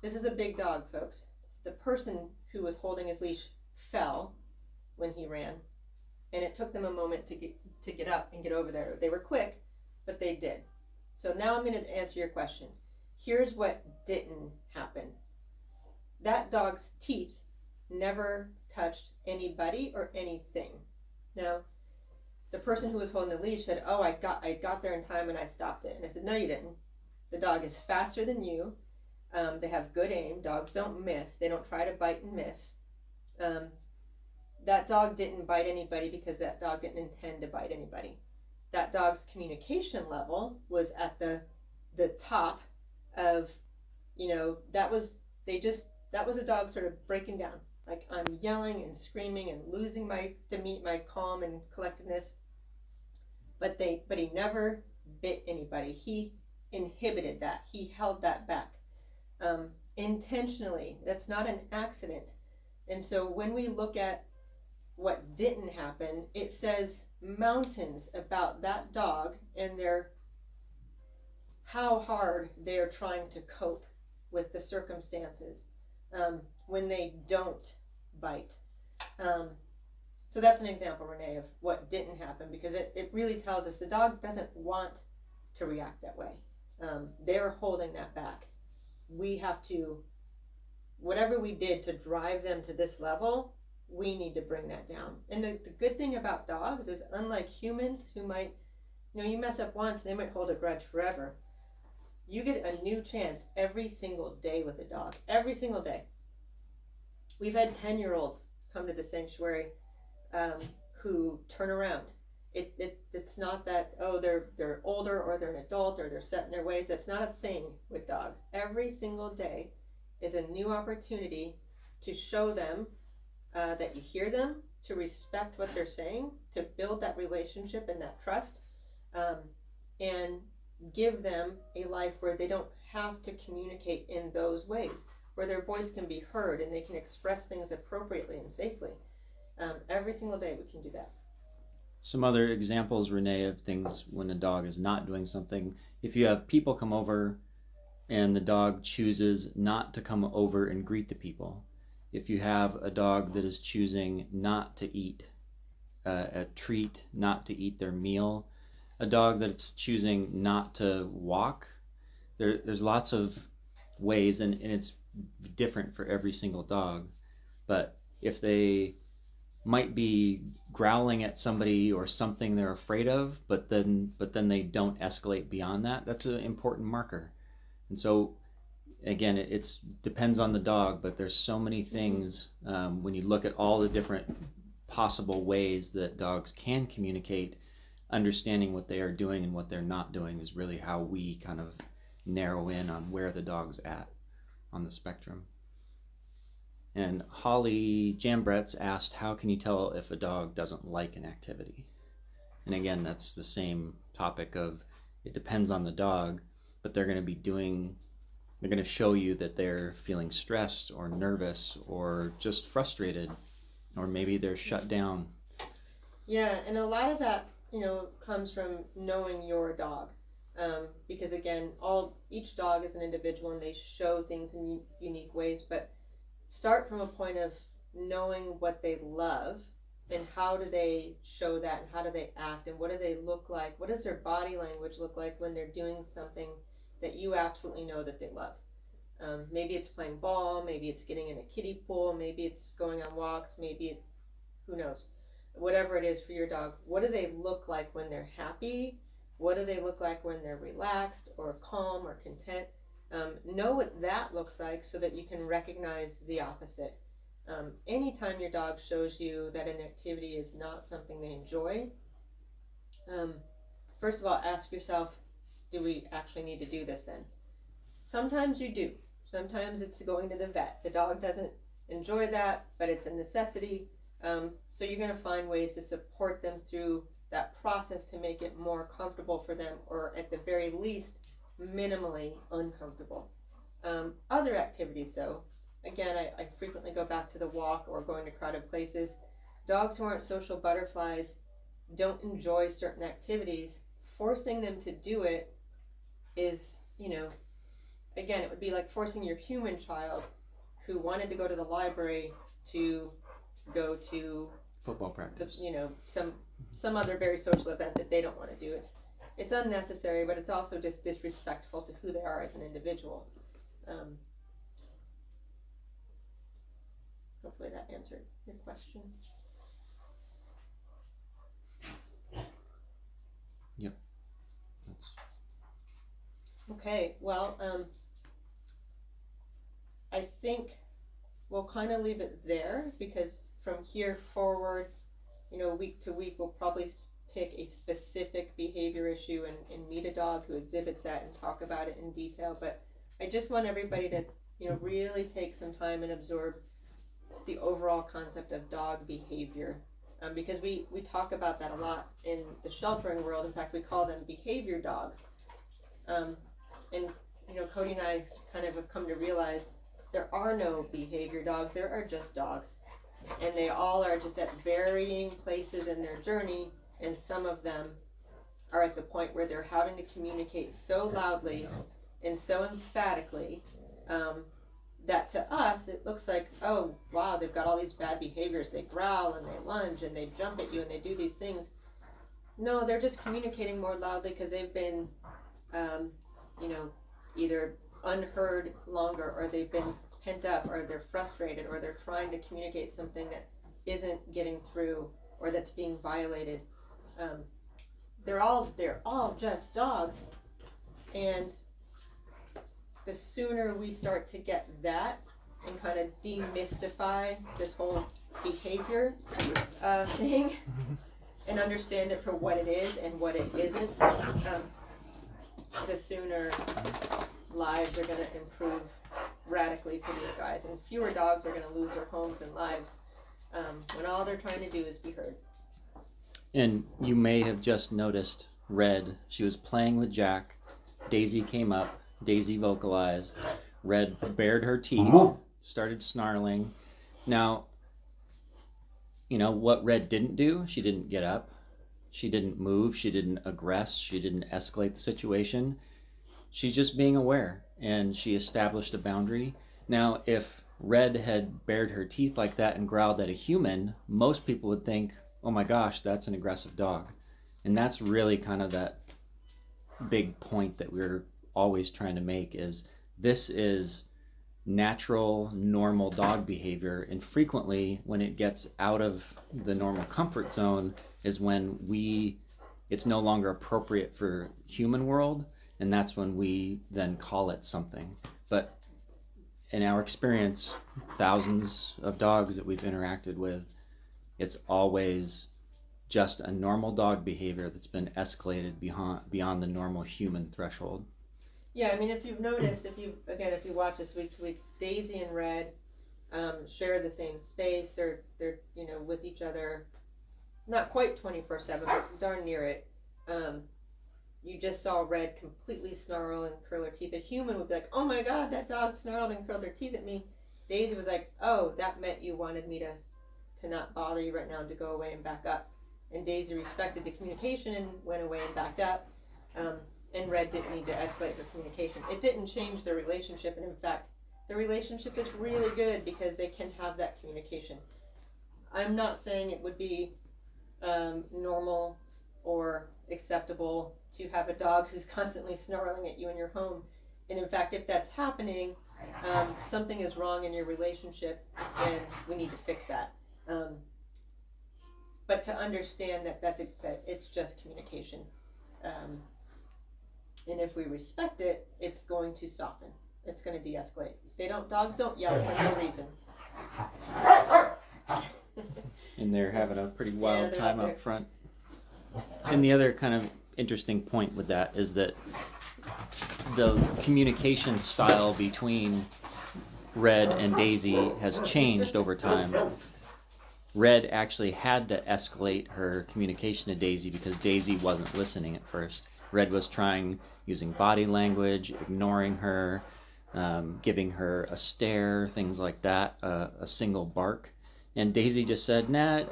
B: This is a big dog, folks. The person who was holding his leash fell when he ran, and it took them a moment to get up and get over there. They were quick, but they did. So now I'm going to answer your question. Here's what didn't happen. That dog's teeth never touched anybody or anything. Now, the person who was holding the leash said, "Oh, I got there in time and I stopped it." And I said, "No, you didn't. The dog is faster than you. They have good aim. Dogs don't miss. They don't try to bite and miss. That dog didn't bite anybody because that dog didn't intend to bite anybody. That dog's communication level was at the top of, that was a dog sort of breaking down. Like, I'm yelling and screaming and losing my calm and collectedness. But he never bit anybody. He inhibited that. He held that back. Intentionally. That's not an accident. And so when we look at what didn't happen, it says mountains about that dog and how hard they are trying to cope with the circumstances when they don't bite. So that's an example, Renee, of what didn't happen, because it really tells us the dog doesn't want to react that way. They're holding that back. We have to, whatever we did to drive them to this level, we need to bring that down. And the good thing about dogs is, unlike humans who might, you mess up once, they might hold a grudge forever. You get a new chance every single day with a dog. Every single day. We've had 10-year-olds come to the sanctuary who turn around. It's not that, they're older or they're an adult or they're set in their ways. That's not a thing with dogs. Every single day is a new opportunity to show them that you hear them, to respect what they're saying, to build that relationship and that trust, and give them a life where they don't have to communicate in those ways, where their voice can be heard and they can express things appropriately and safely. Every single day we can do that.
A: Some other examples, Renee, of things when a dog is not doing something. If you have people come over and the dog chooses not to come over and greet the people. If you have a dog that is choosing not to eat a treat, not to eat their meal, a dog that's choosing not to walk, there's lots of ways, and it's different for every single dog. But if they might be growling at somebody or something they're afraid of, but then they don't escalate beyond that, that's an important marker. And so again, it depends on the dog, but there's so many things when you look at all the different possible ways that dogs can communicate. Understanding what they are doing and what they're not doing is really how we kind of narrow in on where the dog's at on the spectrum. And Holly Jambretz asked, how can you tell if a dog doesn't like an activity? And again, that's the same topic of, it depends on the dog, but they're going to show you that they're feeling stressed or nervous or just frustrated, or maybe they're shut down.
B: Yeah, and a lot of that, comes from knowing your dog. Because again, each dog is an individual and they show things in unique ways, but start from a point of knowing what they love and how do they show that and how do they act and what do they look like, what does their body language look like when they're doing something that you absolutely know that they love. Maybe it's playing ball, maybe it's getting in a kiddie pool, maybe it's going on walks, who knows, whatever it is for your dog. What do they look like when they're happy? What do they look like when they're relaxed or calm or content? Know what that looks like so that you can recognize the opposite. Anytime your dog shows you that an activity is not something they enjoy, First of all, ask yourself, do we actually need to do this then? Sometimes you do. Sometimes it's going to the vet. The dog doesn't enjoy that, but it's a necessity. So you're going to find ways to support them through that process to make it more comfortable for them, or at the very least, minimally uncomfortable. Other activities, though, again, I frequently go back to the walk or going to crowded places. Dogs who aren't social butterflies don't enjoy certain activities. Forcing them to do it is, again, it would be like forcing your human child who wanted to go to the library to go to
A: Football practice.
B: Some other very social event that they don't want to do. It's unnecessary, but it's also just disrespectful to who they are as an individual. Hopefully that answered your question.
A: Yep. That's...
B: Okay, well, I think we'll kind of leave it there, because from here forward, week to week, we'll probably pick a specific behavior issue and meet a dog who exhibits that and talk about it in detail. But I just want everybody to, really take some time and absorb the overall concept of dog behavior. Because we talk about that a lot in the sheltering world. In fact, we call them behavior dogs. And Cody and I kind of have come to realize there are no behavior dogs, there are just dogs. And they all are just at varying places in their journey, and some of them are at the point where they're having to communicate so loudly and so emphatically that to us it looks like, oh wow, they've got all these bad behaviors. They growl and they lunge and they jump at you and they do these things. No, they're just communicating more loudly because they've been either unheard longer, or they've been pent up, or they're frustrated, or they're trying to communicate something that isn't getting through, or that's being violated. They're all just dogs, and the sooner we start to get that and kind of demystify this whole behavior thing and understand it for what it is and what it isn't, the sooner lives are going to improve radically for these guys, and fewer dogs are going to lose their homes and lives when all they're trying to do is be heard.
A: And you may have just noticed Red. She was playing with Jack. Daisy came up. Daisy vocalized. Red bared her teeth, started snarling. Now, what Red didn't do, she didn't get up. She didn't move. She didn't aggress. She didn't escalate the situation. She's just being aware, and she established a boundary. Now, if Red had bared her teeth like that and growled at a human, most people would think, oh my gosh, that's an aggressive dog. And that's really kind of that big point that we're always trying to make, is this is natural, normal dog behavior, and frequently when it gets out of the normal comfort zone is when it's no longer appropriate for human world, and that's when we then call it something. But in our experience, thousands of dogs that we've interacted with, it's always just a normal dog behavior that's been escalated beyond the normal human threshold.
B: Yeah, I mean, if you've noticed, if you watch this week to week, Daisy and Red share the same space. They're with each other, not quite 24/7, but darn near it. You just saw Red completely snarl and curl her teeth. A human would be like, oh my god, that dog snarled and curled her teeth at me. Daisy was like, oh, that meant you wanted me to not bother you right now and to go away and back up. And Daisy respected the communication and went away and backed up. And Red didn't need to escalate her communication. It didn't change their relationship, and in fact, the relationship is really good because they can have that communication. I'm not saying it would be normal or acceptable to have a dog who's constantly snarling at you in your home. And in fact, if that's happening, something is wrong in your relationship and we need to fix that. But to understand that it's just communication. And if we respect it, it's going to soften. It's going to de-escalate. Dogs don't yell for no reason.
A: And they're having a pretty wild time up front. And the other kind of interesting point with that is that the communication style between Red and Daisy has changed over time. Red actually had to escalate her communication to Daisy because Daisy wasn't listening at first. Red was trying, using body language, ignoring her, giving her a stare, things like that, a single bark. And Daisy just said, nah,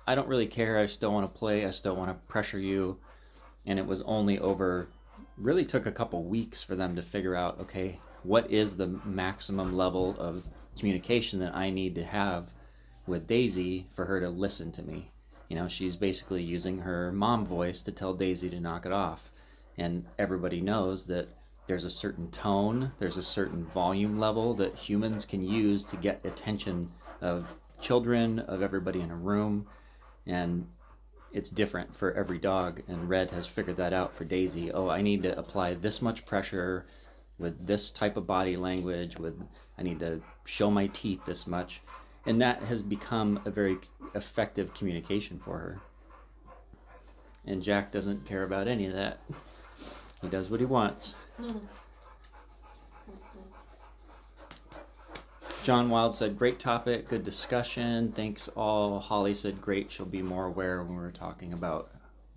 A: I don't really care, I still want to play, I still want to pressure you. And it was only really took a couple weeks for them to figure out, okay, what is the maximum level of communication that I need to have with Daisy for her to listen to me. She's basically using her mom voice to tell Daisy to knock it off. And everybody knows that there's a certain tone, there's a certain volume level that humans can use to get attention of children, of everybody in a room. And it's different for every dog, and Red has figured that out for Daisy. Oh, I need to apply this much pressure with this type of body language, I need to show my teeth this much. And that has become a very effective communication for her. And Jack doesn't care about any of that. He does what he wants. John Wild said, great topic, good discussion, thanks all. Holly said, great, she'll be more aware when we're talking about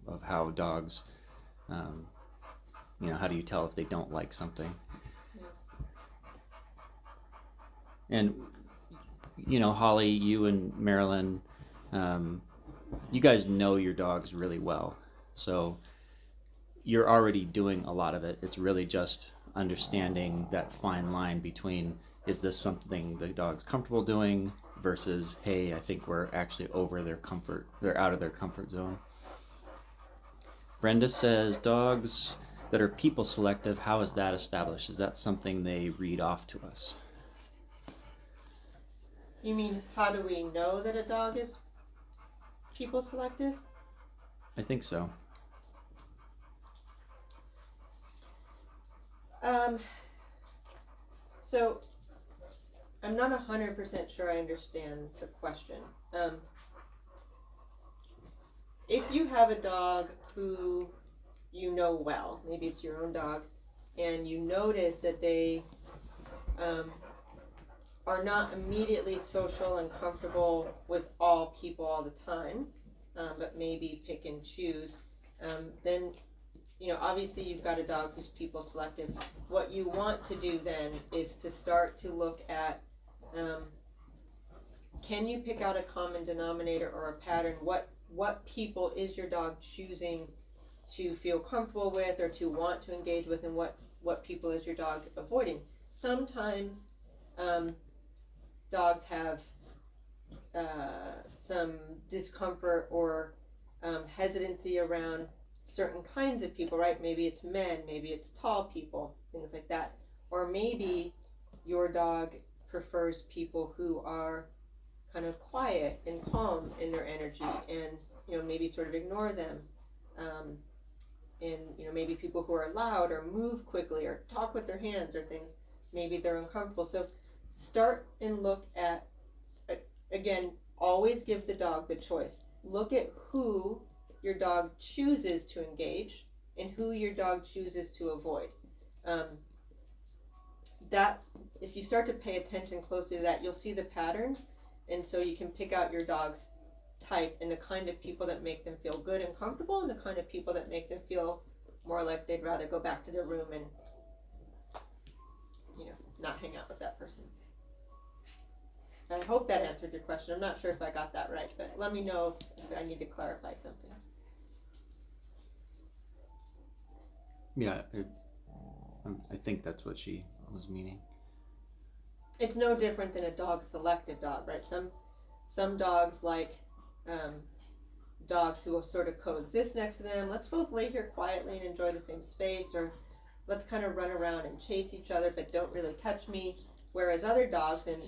A: of how dogs, how do you tell if they don't like something. And, Holly, you and Marilyn, you guys know your dogs really well. So you're already doing a lot of it. It's really just understanding that fine line between, is this something the dog's comfortable doing versus, hey, I think we're actually over their comfort, they're out of their comfort zone. Brenda says, dogs that are people selective, how is that established? Is that something they read off to us?
B: You mean, how do we know that a dog is people selective?
A: I think so.
B: So, I'm not 100% sure I understand the question. If you have a dog who you know well, maybe it's your own dog, and you notice that they are not immediately social and comfortable with all people all the time, but maybe pick and choose, then obviously you've got a dog who's people selective. What you want to do then is to start to look at, can you pick out a common denominator or a pattern? What people is your dog choosing to feel comfortable with or to want to engage with, and what people is your dog avoiding? Sometimes dogs have some discomfort or hesitancy around certain kinds of people, right? Maybe it's men, maybe it's tall people, things like that. Or maybe your dog prefers people who are kind of quiet and calm in their energy, and maybe sort of ignore them. And maybe people who are loud or move quickly or talk with their hands or things, maybe they're uncomfortable. So start and look at, again, always give the dog the choice. Look at who your dog chooses to engage and who your dog chooses to avoid. That, if you start to pay attention closely to that, you'll see the patterns, and so you can pick out your dog's type and the kind of people that make them feel good and comfortable, and the kind of people that make them feel more like they'd rather go back to their room and not hang out with that person. I hope that answered your question. I'm not sure if I got that right, but let me know if I need to clarify something.
A: Yeah, I think that's what she was meaning.
B: It's no different than a dog selective dog, right? Some dogs like dogs who will sort of coexist next to them. Let's both lay here quietly and enjoy the same space, or let's kind of run around and chase each other but don't really touch me. Whereas other dogs, and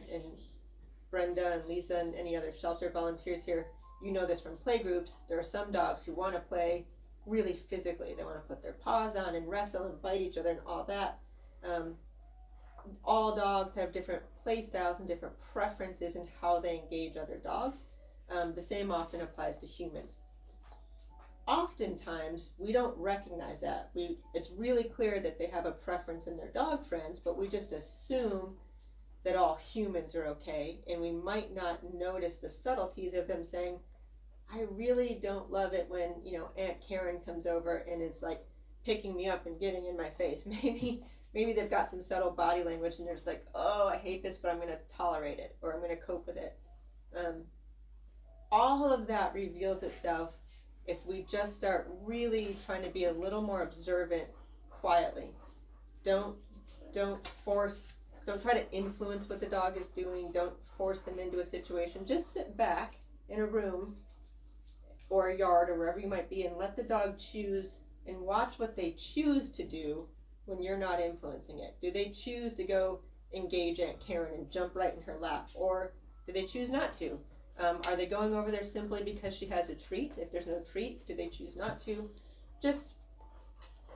B: Brenda and Lisa and any other shelter volunteers here, you know this from play groups, there are some dogs who want to play really physically. They want to put their paws on and wrestle and bite each other and all that. All dogs have different play styles and different preferences in how they engage other dogs. The same often applies to humans. oftentimes we don't recognize that. It's really clear that they have a preference in their dog friends, but we just assume that all humans are okay, and we might not notice the subtleties of them saying, I really don't love it when, Aunt Karen comes over and is like picking me up and getting in my face. Maybe they've got some subtle body language and they're just like, oh, I hate this, but I'm going to tolerate it, or I'm going to cope with it. All of that reveals itself if we just start really trying to be a little more observant quietly. Don't try to influence what the dog is doing. Don't force them into a situation. Just sit back in a room or a yard or wherever you might be and let the dog choose and watch what they choose to do when you're not influencing it. Do they choose to go engage Aunt Karen and jump right in her lap, or do they choose not to? Are they going over there simply because she has a treat? If there's no treat, do they choose not to? Just,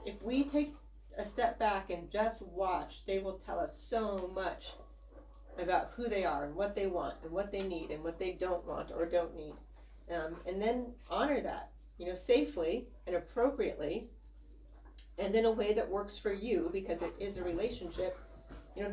B: if we take a step back and just watch, they will tell us so much about who they are and what they want and what they need and what they don't want or don't need. And then honor that, safely and appropriately, and in a way that works for you, because it is a relationship.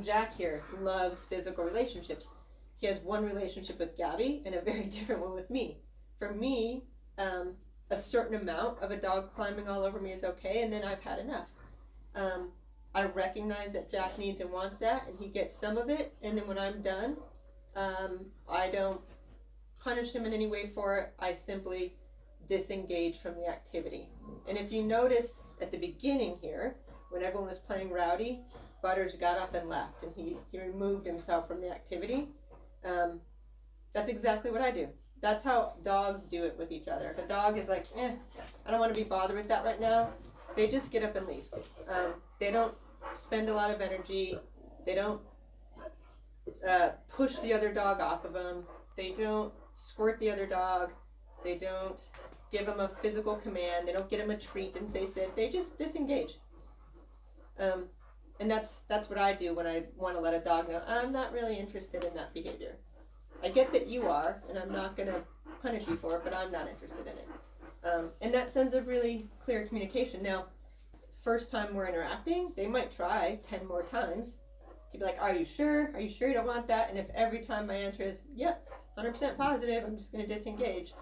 B: Jack here loves physical relationships. He has one relationship with Gabby and a very different one with me. For me, a certain amount of a dog climbing all over me is okay, and then I've had enough. I recognize that Jack needs and wants that, and he gets some of it, and then when I'm done, I don't punish him in any way for it. I simply disengage from the activity. And if you noticed at the beginning here, when everyone was playing rowdy, Butters got up and left, and he removed himself from the activity. That's exactly what I do. That's how dogs do it with each other. If a dog is like, I don't want to be bothered with that right now, they just get up and leave. They don't spend a lot of energy. They don't push the other dog off of them. They don't squirt the other dog. They don't give them a physical command. They don't get them a treat and say sit. They just disengage. And that's what I do when I want to let a dog know I'm not really interested in that behavior. I get that you are, and I'm not going to punish you for it, but I'm not interested in it. And that sends a really clear communication. Now, first time we're interacting, they might try 10 more times to be like, are you sure? Are you sure you don't want that? And if every time my answer is, yep, 100% positive, I'm just going to disengage,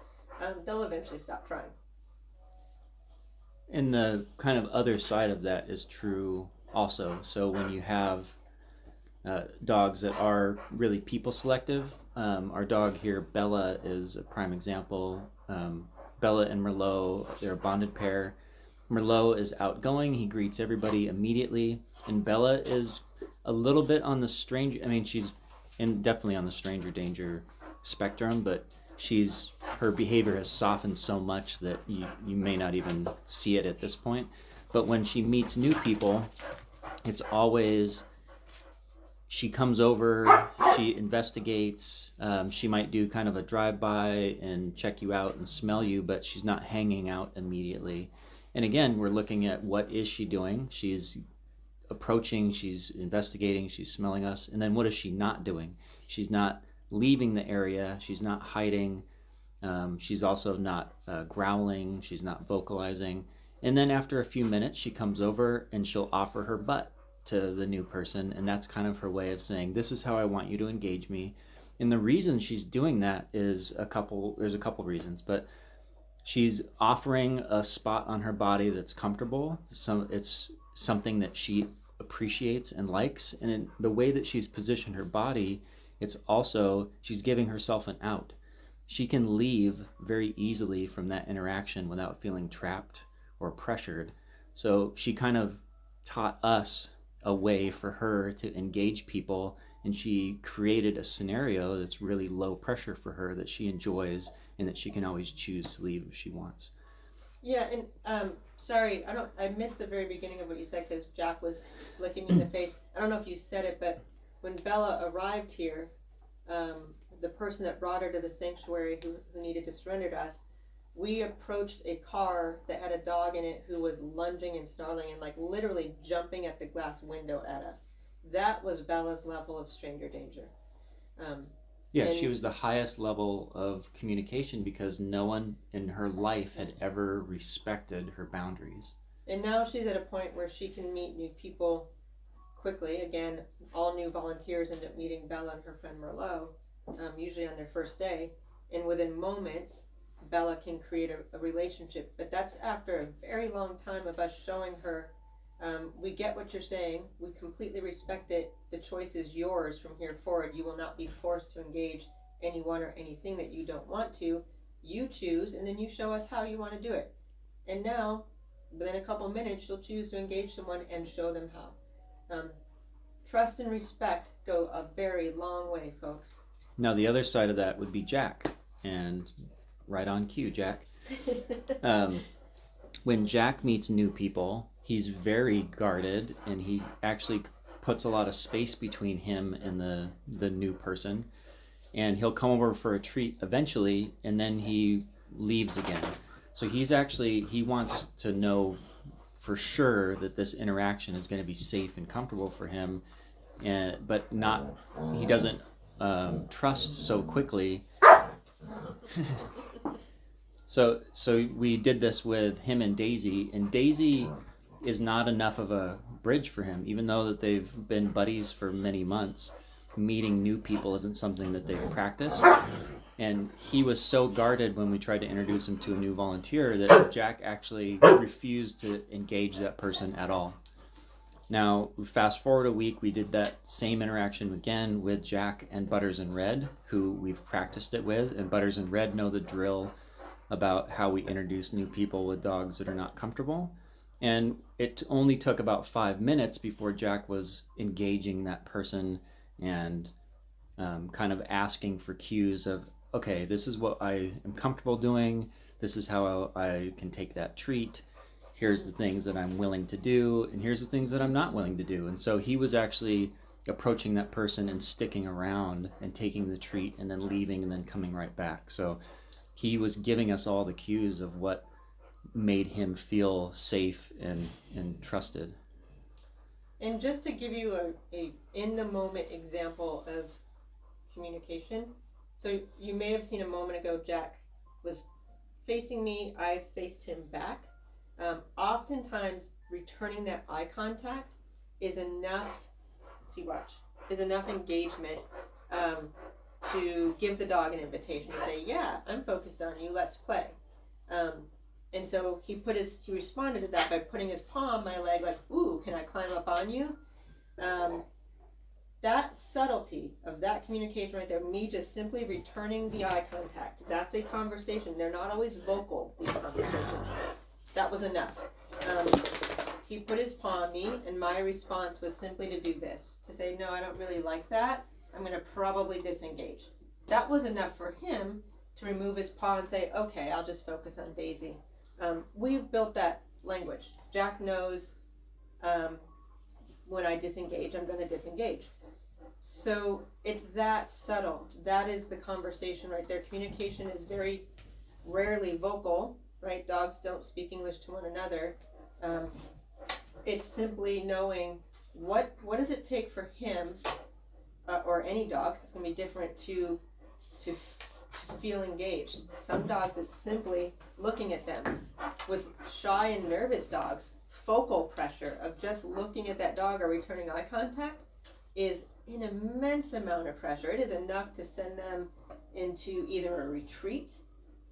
B: they'll eventually stop trying.
A: And the kind of other side of that is true also. So when you have dogs that are really people selective, our dog here, Bella, is a prime example. Bella and Merlot, they're a bonded pair. Merlot is outgoing. He greets everybody immediately. And Bella is a little bit on the she's definitely on the stranger danger spectrum, but her behavior has softened so much that you may not even see it at this point. But when she meets new people, it's always, she comes over, she investigates, she might do kind of a drive-by and check you out and smell you, but she's not hanging out immediately. And again, we're looking at what is she doing. She's approaching, she's investigating, she's smelling us. And then what is she not doing? She's not leaving the area, she's not hiding, she's also not growling, she's not vocalizing. And then after a few minutes, she comes over and she'll offer her butt to the new person, and that's kind of her way of saying, this is how I want you to engage me. And the reason she's doing that is there's a couple reasons, but she's offering a spot on her body that's comfortable. It's something that she appreciates and likes, and in the way that she's positioned her body, it's also, she's giving herself an out. She can leave very easily from that interaction without feeling trapped or pressured. So she kind of taught us a way for her to engage people, and she created a scenario that's really low pressure for her, that she enjoys, and that she can always choose to leave if she wants.
B: Yeah, and sorry, I missed the very beginning of what you said because Jack was licking me in the face. I don't know if you said it, but when Bella arrived here, the person that brought her to the sanctuary who needed to surrender to us, we approached a car that had a dog in it who was lunging and snarling and like literally jumping at the glass window at us. That was Bella's level of stranger danger.
A: Yeah, she was the highest level of communication because no one in her life had ever respected her boundaries.
B: And now she's at a point where she can meet new people quickly. Again, all new volunteers end up meeting Bella and her friend Merlot, usually on their first day. And within moments, Bella can create a relationship. But that's after a very long time of us showing her, we get what you're saying, we completely respect it, the choice is yours from here forward. You will not be forced to engage anyone or anything that you don't want to. You choose, and then you show us how you want to do it. And now, within a couple minutes, she'll choose to engage someone and show them how. Trust and respect go a very long way, folks.
A: Now, the other side of that would be Jack. And right on cue, Jack. When Jack meets new people, he's very guarded, and he actually puts a lot of space between him and the new person. And he'll come over for a treat eventually, and then he leaves again. So he wants to know for sure that this interaction is going to be safe and comfortable for him, but he doesn't trust so quickly. So we did this with him and Daisy is not enough of a bridge for him, even though that they've been buddies for many months. Meeting new people isn't something that they've practiced. And he was so guarded when we tried to introduce him to a new volunteer that Jack actually refused to engage that person at all. Now, fast forward a week, we did that same interaction again with Jack and Butters and Red, who we've practiced it with. And Butters and Red know the drill about how we introduce new people with dogs that are not comfortable. And it only took about 5 minutes before Jack was engaging that person and kind of asking for cues of, okay, this is what I am comfortable doing. This is how I can take that treat. Here's the things that I'm willing to do, and here's the things that I'm not willing to do. And so he was actually approaching that person and sticking around and taking the treat and then leaving and then coming right back. So he was giving us all the cues of what made him feel safe and trusted.
B: And just to give you a in-the-moment example of communication, so you may have seen a moment ago Jack was facing me, I faced him back. Oftentimes returning that eye contact is enough, is enough engagement to give the dog an invitation to say, yeah, I'm focused on you, let's play. And so he responded to that by putting his paw on my leg like, ooh, can I climb up on you? That subtlety of that communication right there, me just simply returning the eye contact, that's a conversation. They're not always vocal, these conversations. That was enough. He put his paw on me, and my response was simply to do this, to say, no, I don't really like that. I'm going to probably disengage. That was enough for him to remove his paw and say, okay, I'll just focus on Daisy. We've built that language. Jack knows when I disengage, I'm going to disengage. So it's that subtle. That is the conversation right there. Communication is very rarely vocal, right? Dogs don't speak English to one another. It's simply knowing what does it take for him or any dogs, it's going to be different, to feel engaged. Some dogs, it's simply looking at them. With shy and nervous dogs, focal pressure of just looking at that dog or returning eye contact is an immense amount of pressure. It is enough to send them into either a retreat,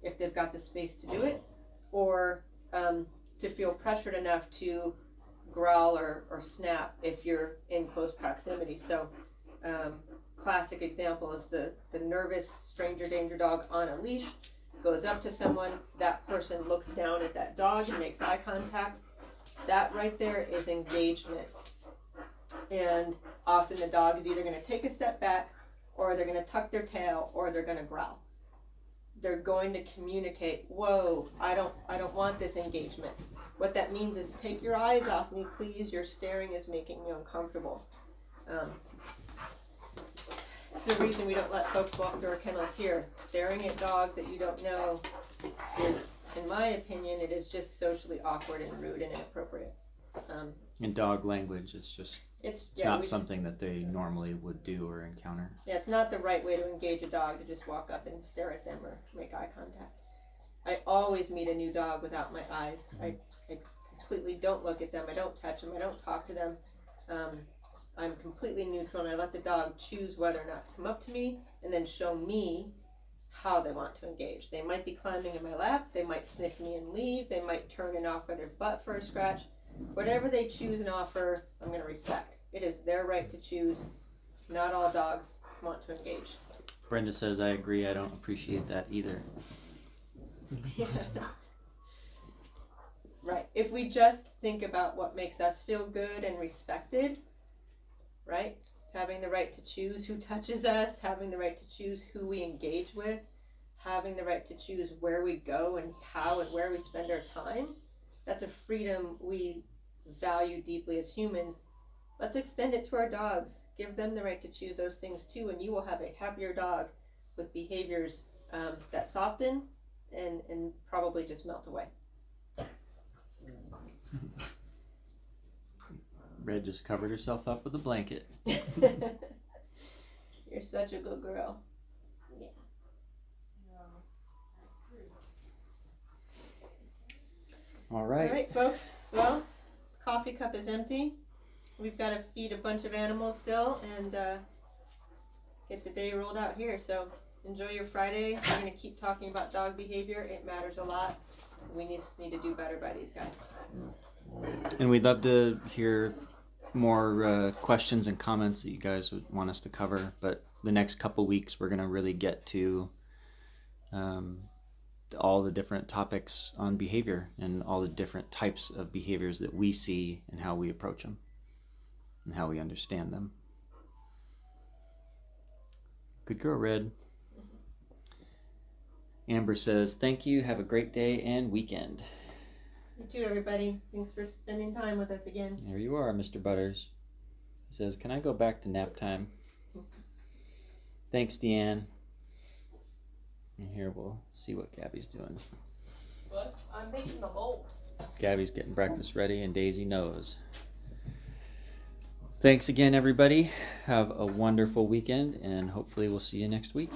B: if they've got the space to do it, or to feel pressured enough to growl or snap if you're in close proximity. So classic example is the nervous stranger danger dog on a leash goes up to someone, that person looks down at that dog and makes eye contact. That right there is engagement. And often the dog is either going to take a step back, or they're going to tuck their tail, or they're going to growl. They're going to communicate, whoa, I don't want this engagement. What that means is, take your eyes off me, please. Your staring is making me uncomfortable. It's the reason we don't let folks walk through our kennels here. Staring at dogs that you don't know is, in my opinion, it is just socially awkward and rude and inappropriate.
A: In dog language, it's just It's not something that they normally would do or encounter.
B: Yeah, it's not the right way to engage a dog to just walk up and stare at them or make eye contact. I always meet a new dog without my eyes. I completely don't look at them. I don't touch them. I don't talk to them. I'm completely neutral, and I let the dog choose whether or not to come up to me and then show me how they want to engage. They might be climbing in my lap. They might sniff me and leave. They might turn and offer their butt for a scratch. Whatever they choose and offer, I'm going to respect. It is their right to choose. Not all dogs want to engage.
A: Brenda says, I agree. I don't appreciate that either.
B: Right. If we just think about what makes us feel good and respected, right? Having the right to choose who touches us, having the right to choose who we engage with, having the right to choose where we go and how and where we spend our time. That's a freedom we value deeply as humans. Let's extend it to our dogs. Give them the right to choose those things too, and you will have a happier dog with behaviors that soften and probably just melt away.
A: Red just covered herself up with a blanket.
B: You're such a good girl. Yeah.
A: All right.
B: All right, folks. Well, coffee cup is empty. We've got to feed a bunch of animals still and get the day rolled out here. So enjoy your Friday. We're going to keep talking about dog behavior. It matters a lot. We need to do better by these guys.
A: And we'd love to hear more questions and comments that you guys would want us to cover. But the next couple weeks, we're going to really get to all the different topics on behavior and all the different types of behaviors that we see and how we approach them and how we understand them. Good girl, Red. Amber says, thank you. Have a great day and weekend.
B: You too, everybody. Thanks for spending time with us again.
A: There you are, Mr. Butters. He says, can I go back to nap time? Thanks, Deanne. And here we'll see what Gabby's doing.
C: What? I'm making the bowl.
A: Gabby's getting breakfast ready and Daisy knows. Thanks again, everybody. Have a wonderful weekend and hopefully we'll see you next week.